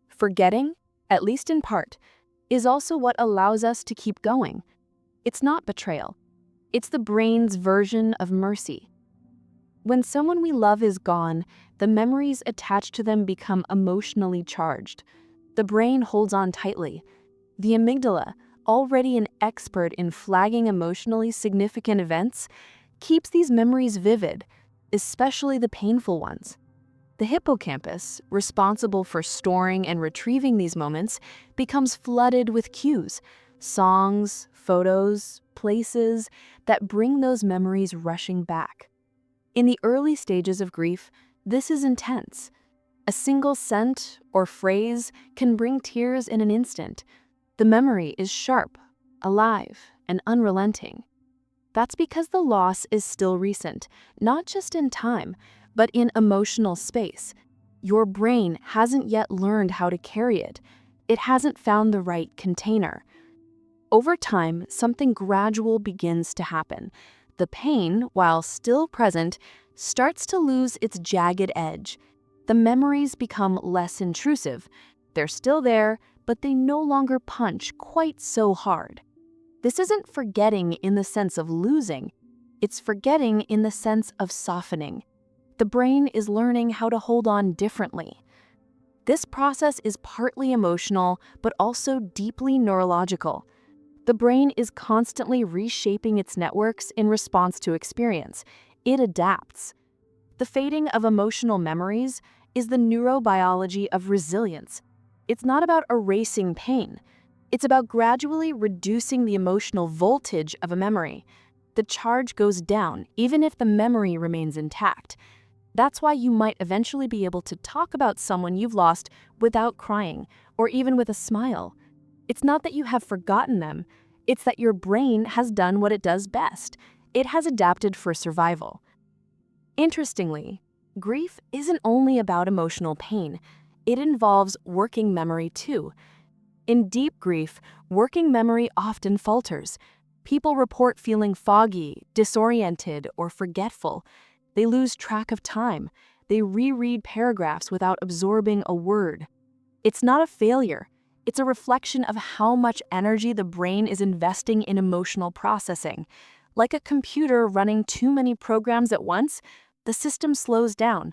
Forgetting, at least in part, is also what allows us to keep going. It's not betrayal. It's the brain's version of mercy. When someone we love is gone, the memories attached to them become emotionally charged. The brain holds on tightly. The amygdala, already an expert in flagging emotionally significant events, keeps these memories vivid, especially the painful ones. The hippocampus, responsible for storing and retrieving these moments, becomes flooded with cues, songs, photos, places that bring those memories rushing back. In the early stages of grief, this is intense. A single scent or phrase can bring tears in an instant. The memory is sharp, alive, and unrelenting. That's because the loss is still recent, not just in time, but in emotional space. Your brain hasn't yet learned how to carry it. It hasn't found the right container. Over time, something gradual begins to happen. The pain, while still present, starts to lose its jagged edge. The memories become less intrusive. They're still there, but they no longer punch quite so hard. This isn't forgetting in the sense of losing. It's forgetting in the sense of softening. The brain is learning how to hold on differently. This process is partly emotional, but also deeply neurological. The brain is constantly reshaping its networks in response to experience. It adapts. The fading of emotional memories is the neurobiology of resilience. It's not about erasing pain. It's about gradually reducing the emotional voltage of a memory. The charge goes down, even if the memory remains intact. That's why you might eventually be able to talk about someone you've lost without crying, or even with a smile. It's not that you have forgotten them, it's that your brain has done what it does best. It has adapted for survival. Interestingly, grief isn't only about emotional pain. It involves working memory too. In deep grief, working memory often falters. People report feeling foggy, disoriented, or forgetful. They lose track of time. They reread paragraphs without absorbing a word. It's not a failure. It's a reflection of how much energy the brain is investing in emotional processing. Like a computer running too many programs at once, the system slows down.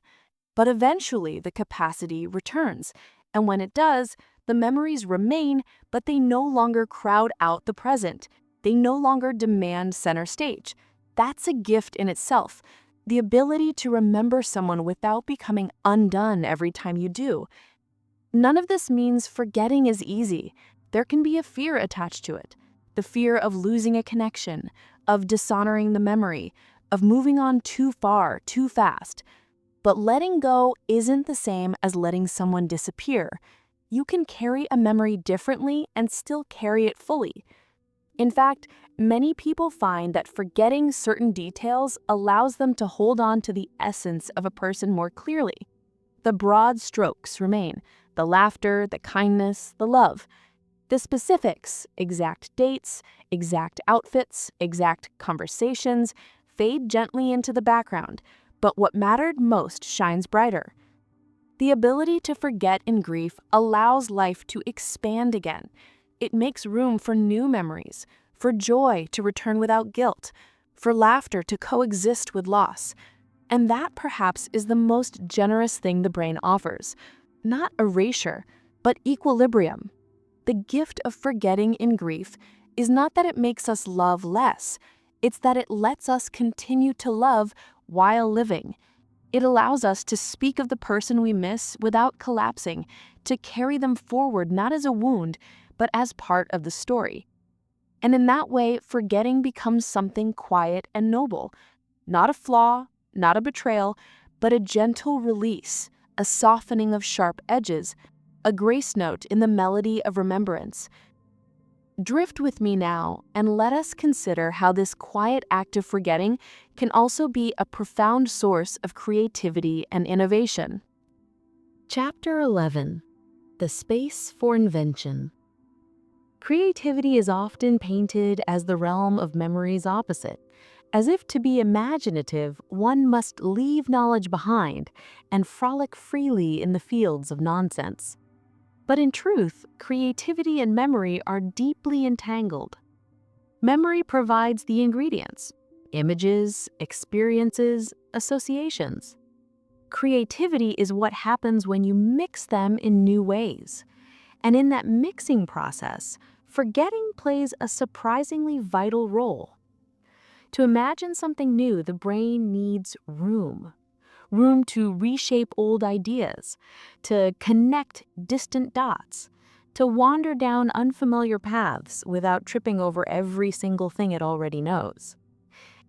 But eventually, the capacity returns. And when it does, the memories remain, but they no longer crowd out the present. They no longer demand center stage. That's a gift in itself. The ability to remember someone without becoming undone every time you do. None of this means forgetting is easy. There can be a fear attached to it. The fear of losing a connection, of dishonoring the memory, of moving on too far, too fast. But letting go isn't the same as letting someone disappear. You can carry a memory differently and still carry it fully. In fact, many people find that forgetting certain details allows them to hold on to the essence of a person more clearly. The broad strokes remain: the laughter, the kindness, the love. The specifics, exact dates, exact outfits, exact conversations, fade gently into the background, but what mattered most shines brighter. The ability to forget in grief allows life to expand again. It makes room for new memories, for joy to return without guilt, for laughter to coexist with loss. And that perhaps is the most generous thing the brain offers. Not erasure, but equilibrium. The gift of forgetting in grief is not that it makes us love less, it's that it lets us continue to love while living. It allows us to speak of the person we miss without collapsing, to carry them forward not as a wound, but as part of the story. And in that way, forgetting becomes something quiet and noble. Not a flaw, not a betrayal, but a gentle release, a softening of sharp edges, a grace note in the melody of remembrance. Drift with me now and let us consider how this quiet act of forgetting can also be a profound source of creativity and innovation. Chapter 11. The Space for Invention. Creativity is often painted as the realm of memory's opposite. As if to be imaginative, one must leave knowledge behind and frolic freely in the fields of nonsense. But in truth, creativity and memory are deeply entangled. Memory provides the ingredients: images, experiences, associations. Creativity is what happens when you mix them in new ways. And in that mixing process, forgetting plays a surprisingly vital role. To imagine something new, the brain needs room. Room to reshape old ideas, to connect distant dots, to wander down unfamiliar paths without tripping over every single thing it already knows.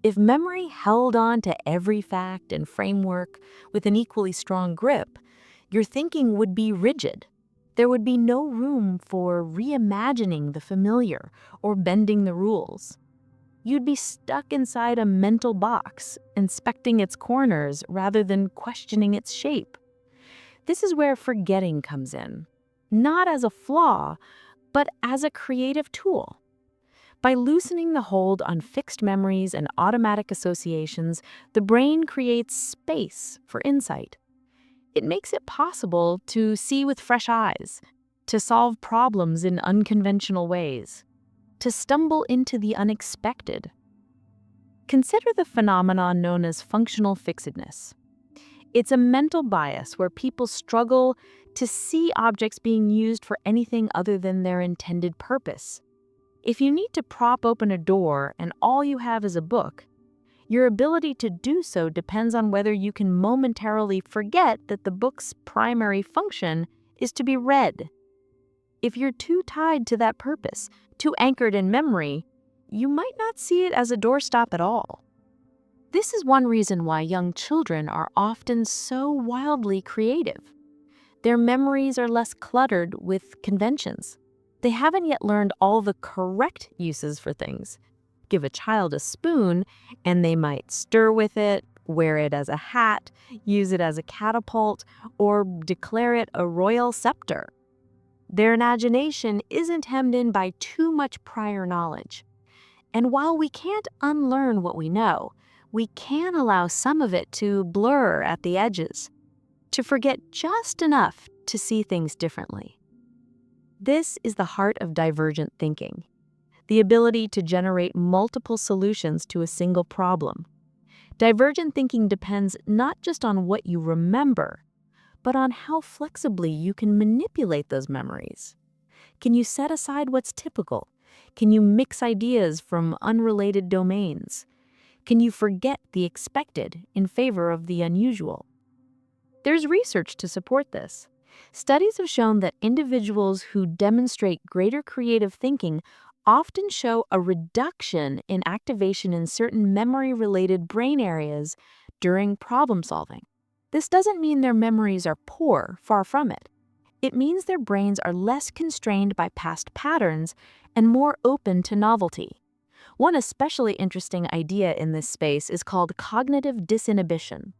If memory held on to every fact and framework with an equally strong grip, your thinking would be rigid. There would be no room for reimagining the familiar or bending the rules. You'd be stuck inside a mental box, inspecting its corners rather than questioning its shape. This is where forgetting comes in, not as a flaw, but as a creative tool. By loosening the hold on fixed memories and automatic associations, the brain creates space for insight. It makes it possible to see with fresh eyes, to solve problems in unconventional ways, to stumble into the unexpected. Consider the phenomenon known as functional fixedness. It's a mental bias where people struggle to see objects being used for anything other than their intended purpose. If you need to prop open a door and all you have is a book, your ability to do so depends on whether you can momentarily forget that the book's primary function is to be read. If you're too tied to that purpose, too anchored in memory, you might not see it as a doorstop at all. This is one reason why young children are often so wildly creative. Their memories are less cluttered with conventions. They haven't yet learned all the correct uses for things. Give a child a spoon, and they might stir with it, wear it as a hat, use it as a catapult, or declare it a royal scepter. Their imagination isn't hemmed in by too much prior knowledge. And while we can't unlearn what we know, we can allow some of it to blur at the edges, to forget just enough to see things differently. This is the heart of divergent thinking, the ability to generate multiple solutions to a single problem. Divergent thinking depends not just on what you remember, but on how flexibly you can manipulate those memories. Can you set aside what's typical? Can you mix ideas from unrelated domains? Can you forget the expected in favor of the unusual? There's research to support this. Studies have shown that individuals who demonstrate greater creative thinking often show a reduction in activation in certain memory-related brain areas during problem solving. This doesn't mean their memories are poor, far from it. It means their brains are less constrained by past patterns and more open to novelty. One especially interesting idea in this space is called cognitive disinhibition.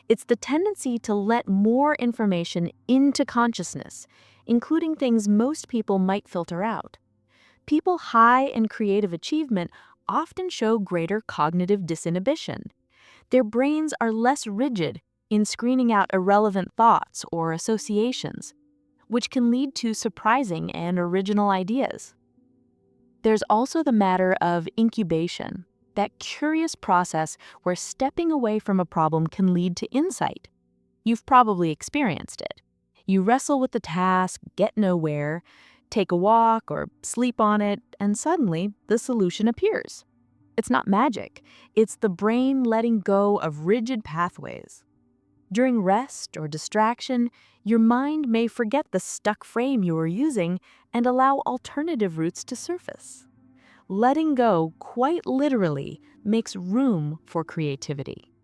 It's the tendency to let more information into consciousness, including things most people might filter out. People high in creative achievement often show greater cognitive disinhibition. Their brains are less rigid in screening out irrelevant thoughts or associations, which can lead to surprising and original ideas. There's also the matter of incubation. that curious process where stepping away from a problem can lead to insight. You've probably experienced it. You wrestle with the task, get nowhere, take a walk or sleep on it, and suddenly the solution appears. It's not magic. It's the brain letting go of rigid pathways. During rest or distraction, your mind may forget the stuck frame you were using and allow alternative routes to surface. Letting go, quite literally, makes room for creativity.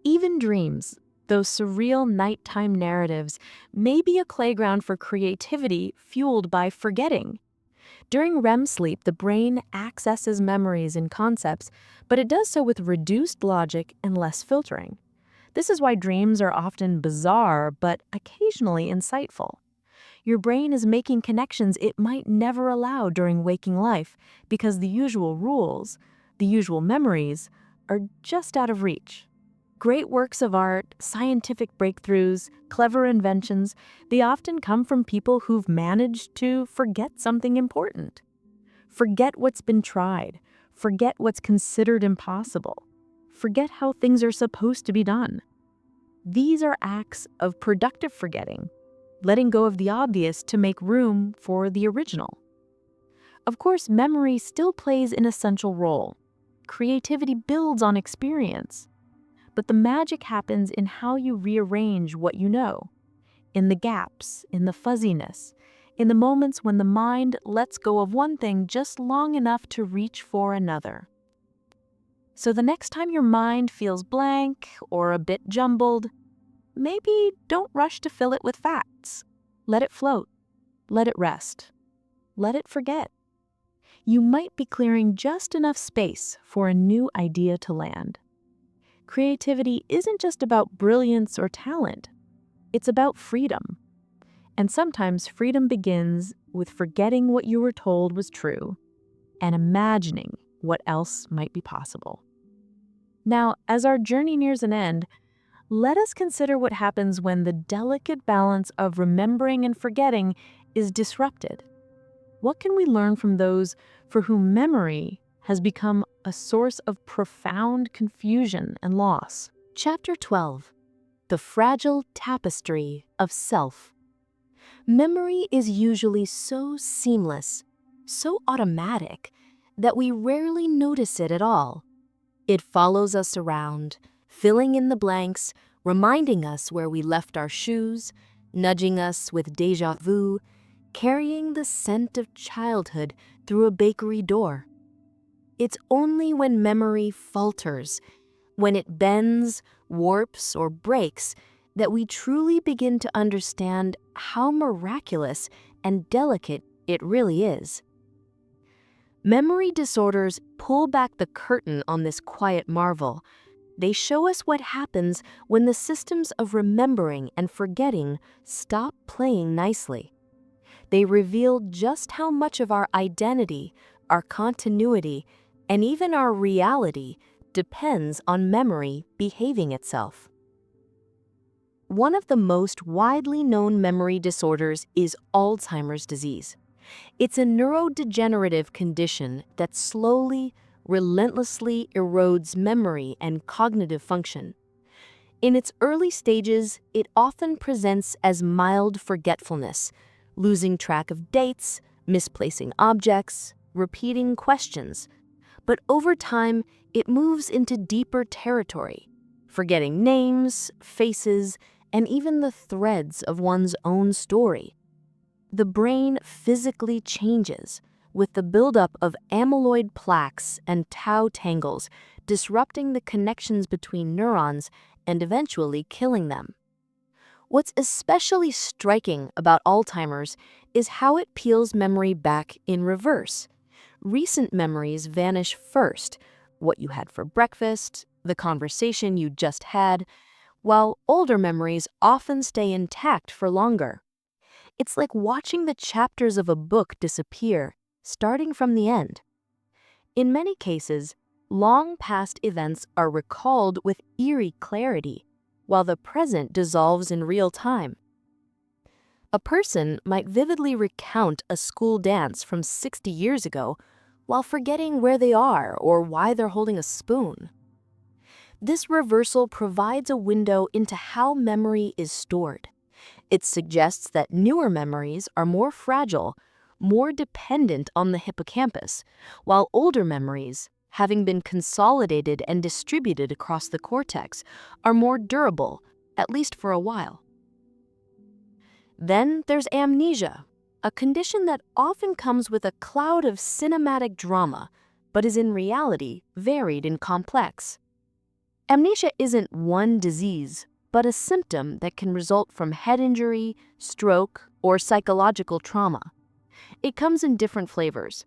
Even dreams, those surreal nighttime narratives, may be a playground for creativity fueled by forgetting. During REM sleep, the brain accesses memories and concepts, but it does so with reduced logic and less filtering. This is why dreams are often bizarre, but occasionally insightful. Your brain is making connections it might never allow during waking life because the usual rules, the usual memories, are just out of reach. Great works of art, scientific breakthroughs, clever inventions, they often come from people who've managed to forget something important. Forget what's been tried. Forget what's considered impossible. Forget how things are supposed to be done. These are acts of productive forgetting, letting go of the obvious to make room for the original. Of course, memory still plays an essential role. Creativity builds on experience. But the magic happens in how you rearrange what you know, in the gaps, in the fuzziness, in the moments when the mind lets go of one thing just long enough to reach for another. So the next time your mind feels blank or a bit jumbled, maybe don't rush to fill it with facts. Let it float. Let it rest. Let it forget. You might be clearing just enough space for a new idea to land. Creativity isn't just about brilliance or talent. It's about freedom. And sometimes freedom begins with forgetting what you were told was true and imagining what else might be possible. Now, as our journey nears an end, let us consider what happens when the delicate balance of remembering and forgetting is disrupted. What can we learn from those for whom memory has become a source of profound confusion and loss? Chapter 12. The Fragile Tapestry of Self. Memory is usually so seamless, so automatic, that we rarely notice it at all. It follows us around, filling in the blanks, reminding us where we left our shoes, nudging us with déjà vu, carrying the scent of childhood through a bakery door. It's only when memory falters, when it bends, warps, or breaks, that we truly begin to understand how miraculous and delicate it really is. Memory disorders pull back the curtain on this quiet marvel. They show us what happens when the systems of remembering and forgetting stop playing nicely. They reveal just how much of our identity, our continuity, and even our reality depends on memory behaving itself. One of the most widely known memory disorders is Alzheimer's disease. It's a neurodegenerative condition that slowly, relentlessly erodes memory and cognitive function. In its early stages, it often presents as mild forgetfulness, losing track of dates, misplacing objects, repeating questions. But over time, it moves into deeper territory, forgetting names, faces, and even the threads of one's own story. The brain physically changes, with the buildup of amyloid plaques and tau tangles disrupting the connections between neurons and eventually killing them. What's especially striking about Alzheimer's is how it peels memory back in reverse. Recent memories vanish first, what you had for breakfast, the conversation you just had, while older memories often stay intact for longer. It's like watching the chapters of a book disappear, starting from the end. In many cases, long past events are recalled with eerie clarity, while the present dissolves in real time. A person might vividly recount a school dance from 60 years ago, while forgetting where they are or why they're holding a spoon. This reversal provides a window into how memory is stored. It suggests that newer memories are more fragile, more dependent on the hippocampus, while older memories, having been consolidated and distributed across the cortex, are more durable, at least for a while. Then there's amnesia, a condition that often comes with a cloud of cinematic drama, but is in reality varied and complex. Amnesia isn't one disease, but a symptom that can result from head injury, stroke, or psychological trauma. It comes in different flavors.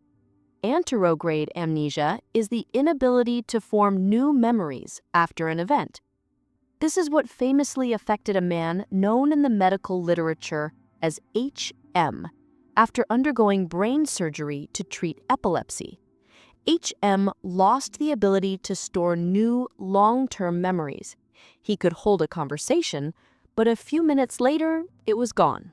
Anterograde amnesia is the inability to form new memories after an event. This is what famously affected a man known in the medical literature as HM after undergoing brain surgery to treat epilepsy. HM lost the ability to store new, long-term memories. He could hold a conversation, but a few minutes later, it was gone.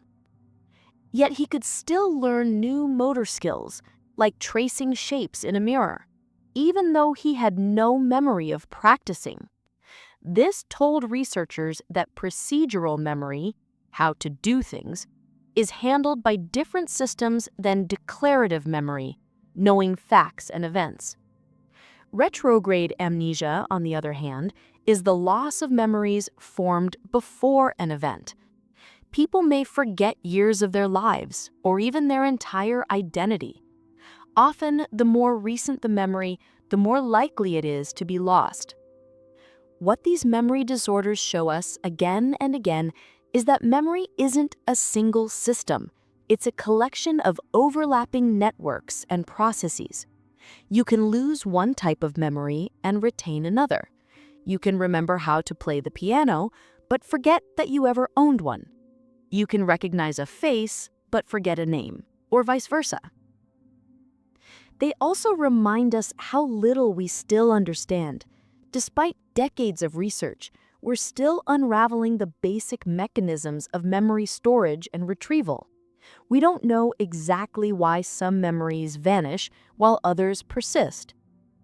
Yet he could still learn new motor skills, like tracing shapes in a mirror, even though he had no memory of practicing. This told researchers that procedural memory, how to do things, is handled by different systems than declarative memory, knowing facts and events. Retrograde amnesia, on the other hand, is the loss of memories formed before an event. People may forget years of their lives, or even their entire identity. Often, the more recent the memory, the more likely it is to be lost. What these memory disorders show us again and again is that memory isn't a single system. It's a collection of overlapping networks and processes. You can lose one type of memory and retain another. You can remember how to play the piano, but forget that you ever owned one. You can recognize a face, but forget a name, or vice versa. They also remind us how little we still understand. Despite decades of research, we're still unraveling the basic mechanisms of memory storage and retrieval. We don't know exactly why some memories vanish while others persist.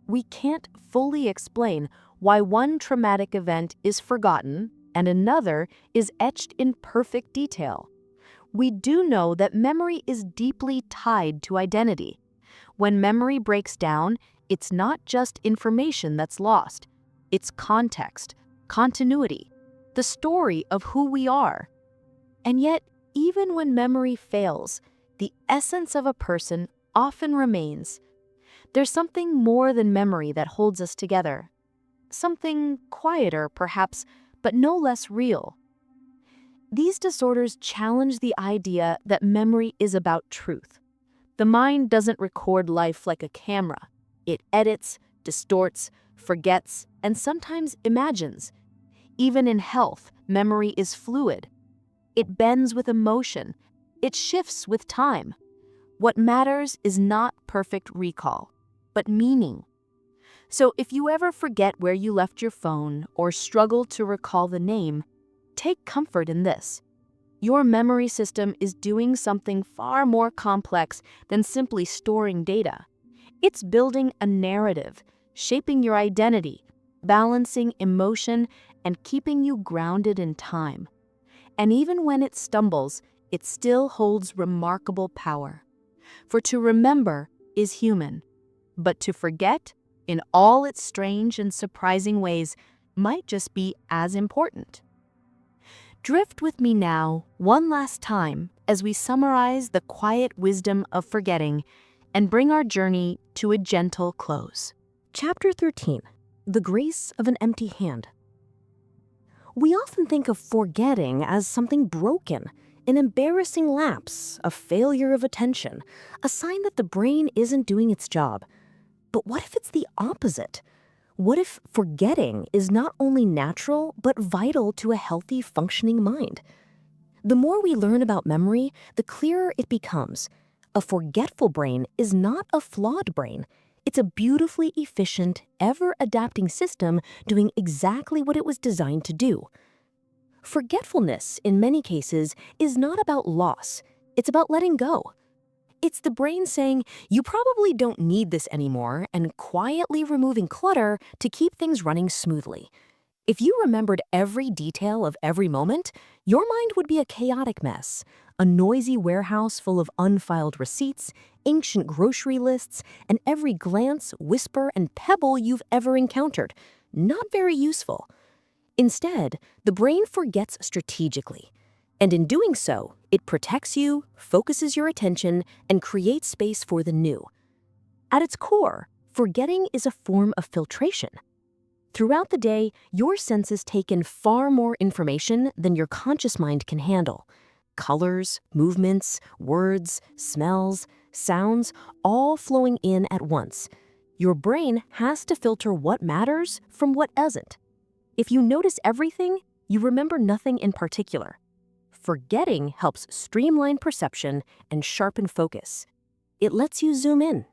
We can't fully explain why one traumatic event is forgotten and another is etched in perfect detail. We do know that memory is deeply tied to identity. When memory breaks down, it's not just information that's lost. It's context, continuity, the story of who we are. And yet, even when memory fails, the essence of a person often remains. There's something more than memory that holds us together. Something quieter, perhaps, but no less real. These disorders challenge the idea that memory is about truth. The mind doesn't record life like a camera. It edits, distorts, forgets, and sometimes imagines. Even in health, memory is fluid. It bends with emotion. It shifts with time. What matters is not perfect recall, but meaning. So if you ever forget where you left your phone or struggle to recall the name, take comfort in this. Your memory system is doing something far more complex than simply storing data. It's building a narrative, shaping your identity, balancing emotion, and keeping you grounded in time. And even when it stumbles, it still holds remarkable power. For to remember is human, but to forget, in all its strange and surprising ways, might just be as important. Drift with me now, one last time, as we summarize the quiet wisdom of forgetting and bring our journey to a gentle close. Chapter 13. The Grace of an Empty Hand. We often think of forgetting as something broken, an embarrassing lapse, a failure of attention, a sign that the brain isn't doing its job. But what if it's the opposite? What if forgetting is not only natural, but vital to a healthy, functioning mind? The more we learn about memory, the clearer it becomes. A forgetful brain is not a flawed brain. It's a beautifully efficient, ever-adapting system doing exactly what it was designed to do. Forgetfulness, in many cases, is not about loss. It's about letting go. It's the brain saying, you probably don't need this anymore, and quietly removing clutter to keep things running smoothly. If you remembered every detail of every moment, your mind would be a chaotic mess, a noisy warehouse full of unfiled receipts, ancient grocery lists, and every glance, whisper, and pebble you've ever encountered. Not very useful. Instead, the brain forgets strategically. And in doing so, it protects you, focuses your attention, and creates space for the new. At its core, forgetting is a form of filtration. Throughout the day, your senses take in far more information than your conscious mind can handle. Colors, movements, words, smells, sounds, all flowing in at once. Your brain has to filter what matters from what doesn't. If you notice everything, you remember nothing in particular. Forgetting helps streamline perception and sharpen focus. It lets you zoom in.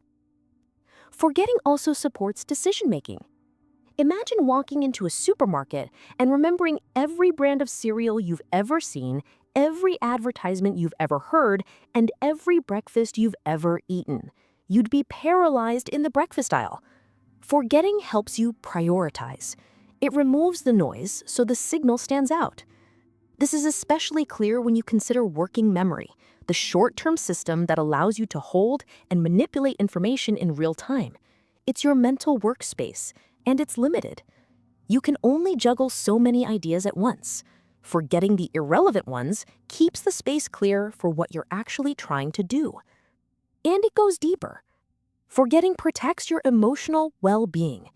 Forgetting also supports decision-making. Imagine walking into a supermarket and remembering every brand of cereal you've ever seen, every advertisement you've ever heard, and every breakfast you've ever eaten. You'd be paralyzed in the breakfast aisle. Forgetting helps you prioritize. It removes the noise so the signal stands out. This is especially clear when you consider working memory, the short-term system that allows you to hold and manipulate information in real time. It's your mental workspace, and it's limited. You can only juggle so many ideas at once. Forgetting the irrelevant ones keeps the space clear for what you're actually trying to do. And it goes deeper. Forgetting protects your emotional well-being.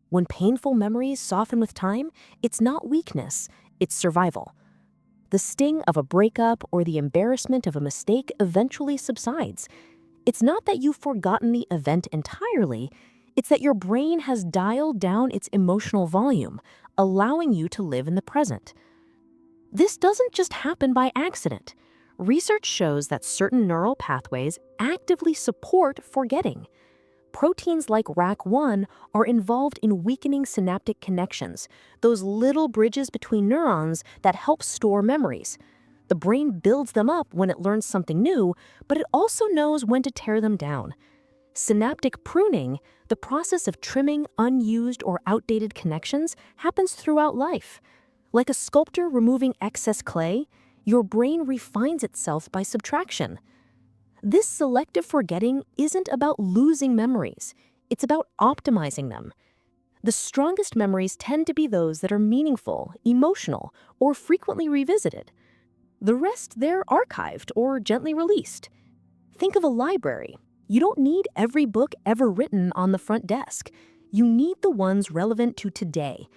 When painful memories soften with time, it's not weakness, it's survival. The sting of a breakup or the embarrassment of a mistake eventually subsides. It's not that you've forgotten the event entirely, it's that your brain has dialed down its emotional volume, allowing you to live in the present. This doesn't just happen by accident. Research shows that certain neural pathways actively support forgetting. Proteins like RAC1 are involved in weakening synaptic connections, those little bridges between neurons that help store memories. The brain builds them up when it learns something new, but it also knows when to tear them down. Synaptic pruning, the process of trimming unused or outdated connections, happens throughout life. Like a sculptor removing excess clay, your brain refines itself by subtraction. This selective forgetting isn't about losing memories, it's about optimizing them. The strongest memories tend to be those that are meaningful, emotional, or frequently revisited. The rest, they're archived or gently released. Think of a library. You don't need every book ever written on the front desk. You need the ones relevant to today.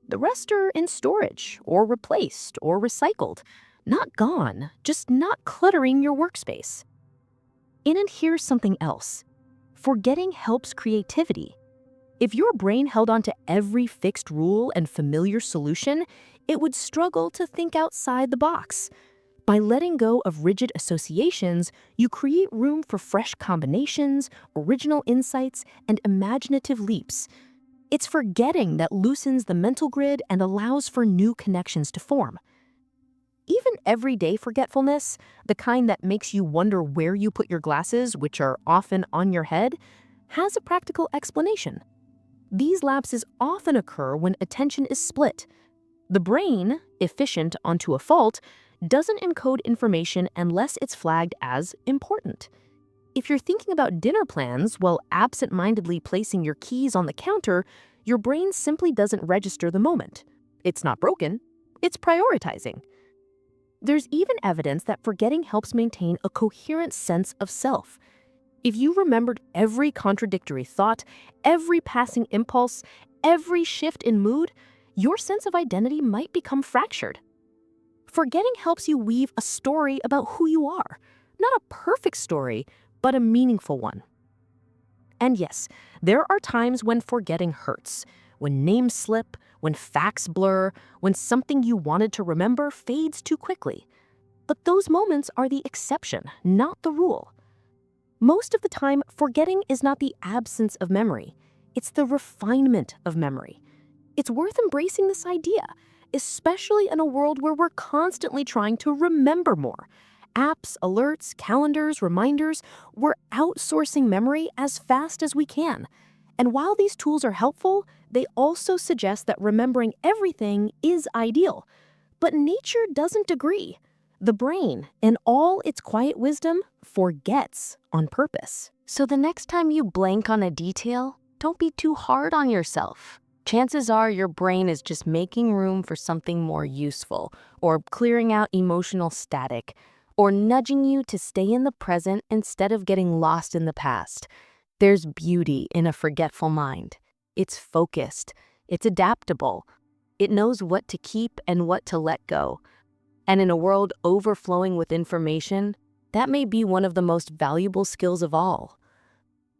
The rest are in storage, or replaced, or recycled. Not gone, just not cluttering your workspace. And here's something else. Forgetting helps creativity. If your brain held on to every fixed rule and familiar solution, it would struggle to think outside the box. By letting go of rigid associations, you create room for fresh combinations, original insights, and imaginative leaps. It's forgetting that loosens the mental grid and allows for new connections to form. Even everyday forgetfulness, the kind that makes you wonder where you put your glasses, which are often on your head, has a practical explanation. These lapses often occur when attention is split. The brain, efficient onto a fault, doesn't encode information unless it's flagged as important. If you're thinking about dinner plans while absent-mindedly placing your keys on the counter, your brain simply doesn't register the moment. It's not broken, it's prioritizing. There's even evidence that forgetting helps maintain a coherent sense of self. If you remembered every contradictory thought, every passing impulse, every shift in mood, your sense of identity might become fractured. Forgetting helps you weave a story about who you are. Not a perfect story, but a meaningful one. And yes, there are times when forgetting hurts. When names slip, when facts blur, when something you wanted to remember fades too quickly. But those moments are the exception, not the rule. Most of the time, forgetting is not the absence of memory. It's the refinement of memory. It's worth embracing this idea, especially in a world where we're constantly trying to remember more. Apps, alerts, calendars, reminders, we're outsourcing memory as fast as we can. And while these tools are helpful, they also suggest that remembering everything is ideal. But nature doesn't agree. The brain, in all its quiet wisdom, forgets on purpose. So the next time you blank on a detail, don't be too hard on yourself. Chances are your brain is just making room for something more useful, or clearing out emotional static, or nudging you to stay in the present instead of getting lost in the past. There's beauty in a forgetful mind. It's focused, it's adaptable, it knows what to keep and what to let go. And in a world overflowing with information, that may be one of the most valuable skills of all.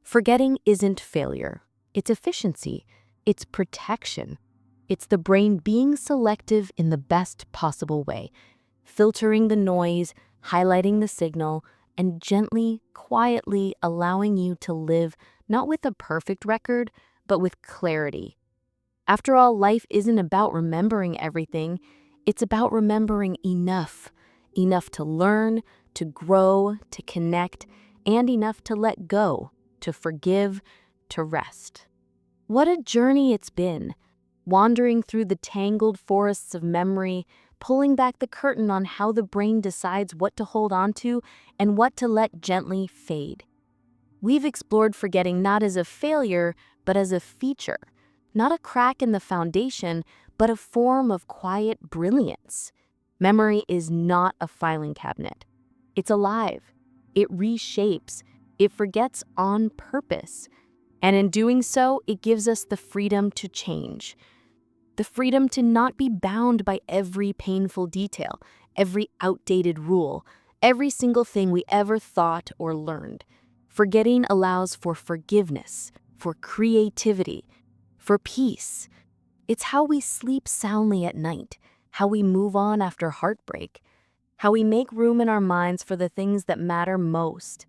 Forgetting isn't failure, it's efficiency, it's protection. It's the brain being selective in the best possible way, filtering the noise, highlighting the signal, and gently, quietly allowing you to live not with a perfect record, but with clarity. After all, life isn't about remembering everything, it's about remembering enough. Enough to learn, to grow, to connect, and enough to let go, to forgive, to rest. What a journey it's been, wandering through the tangled forests of memory, pulling back the curtain on how the brain decides what to hold on to and what to let gently fade. We've explored forgetting not as a failure, but as a feature, not a crack in the foundation, but a form of quiet brilliance. Memory is not a filing cabinet. It's alive. It reshapes. It forgets on purpose. And in doing so, it gives us the freedom to change. The freedom to not be bound by every painful detail, every outdated rule, every single thing we ever thought or learned. Forgetting allows for forgiveness, for creativity, for peace. It's how we sleep soundly at night, how we move on after heartbreak, how we make room in our minds for the things that matter most.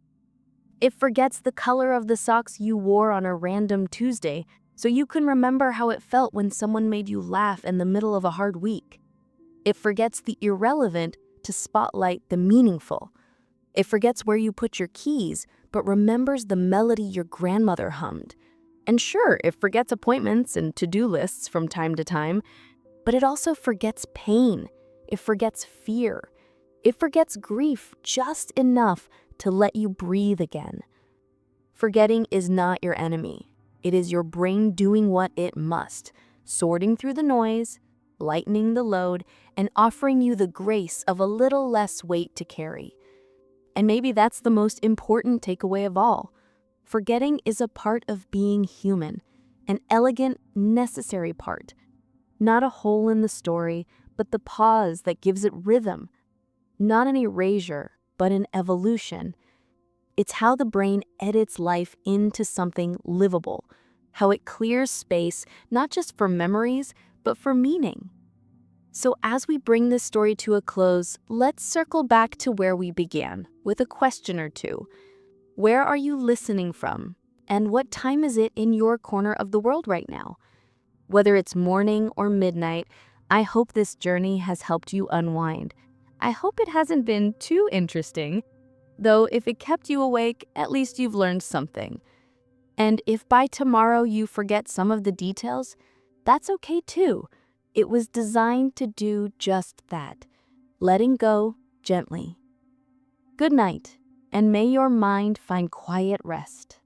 It forgets the color of the socks you wore on a random Tuesday, so you can remember how it felt when someone made you laugh in the middle of a hard week. It forgets the irrelevant to spotlight the meaningful. It forgets where you put your keys, but remembers the melody your grandmother hummed. And sure, it forgets appointments and to-do lists from time to time, but it also forgets pain. It forgets fear. It forgets grief just enough to let you breathe again. Forgetting is not your enemy. It is your brain doing what it must, sorting through the noise, lightening the load, and offering you the grace of a little less weight to carry. And maybe that's the most important takeaway of all. Forgetting is a part of being human, an elegant, necessary part. Not a hole in the story, but the pause that gives it rhythm. Not an erasure, but an evolution. It's how the brain edits life into something livable, how it clears space, not just for memories, but for meaning. So as we bring this story to a close, let's circle back to where we began, with a question or two. Where are you listening from? And what time is it in your corner of the world right now? Whether it's morning or midnight, I hope this journey has helped you unwind. I hope it hasn't been too interesting, though if it kept you awake, at least you've learned something. And if by tomorrow you forget some of the details, that's okay too. It was designed to do just that, letting go gently. Good night, and may your mind find quiet rest.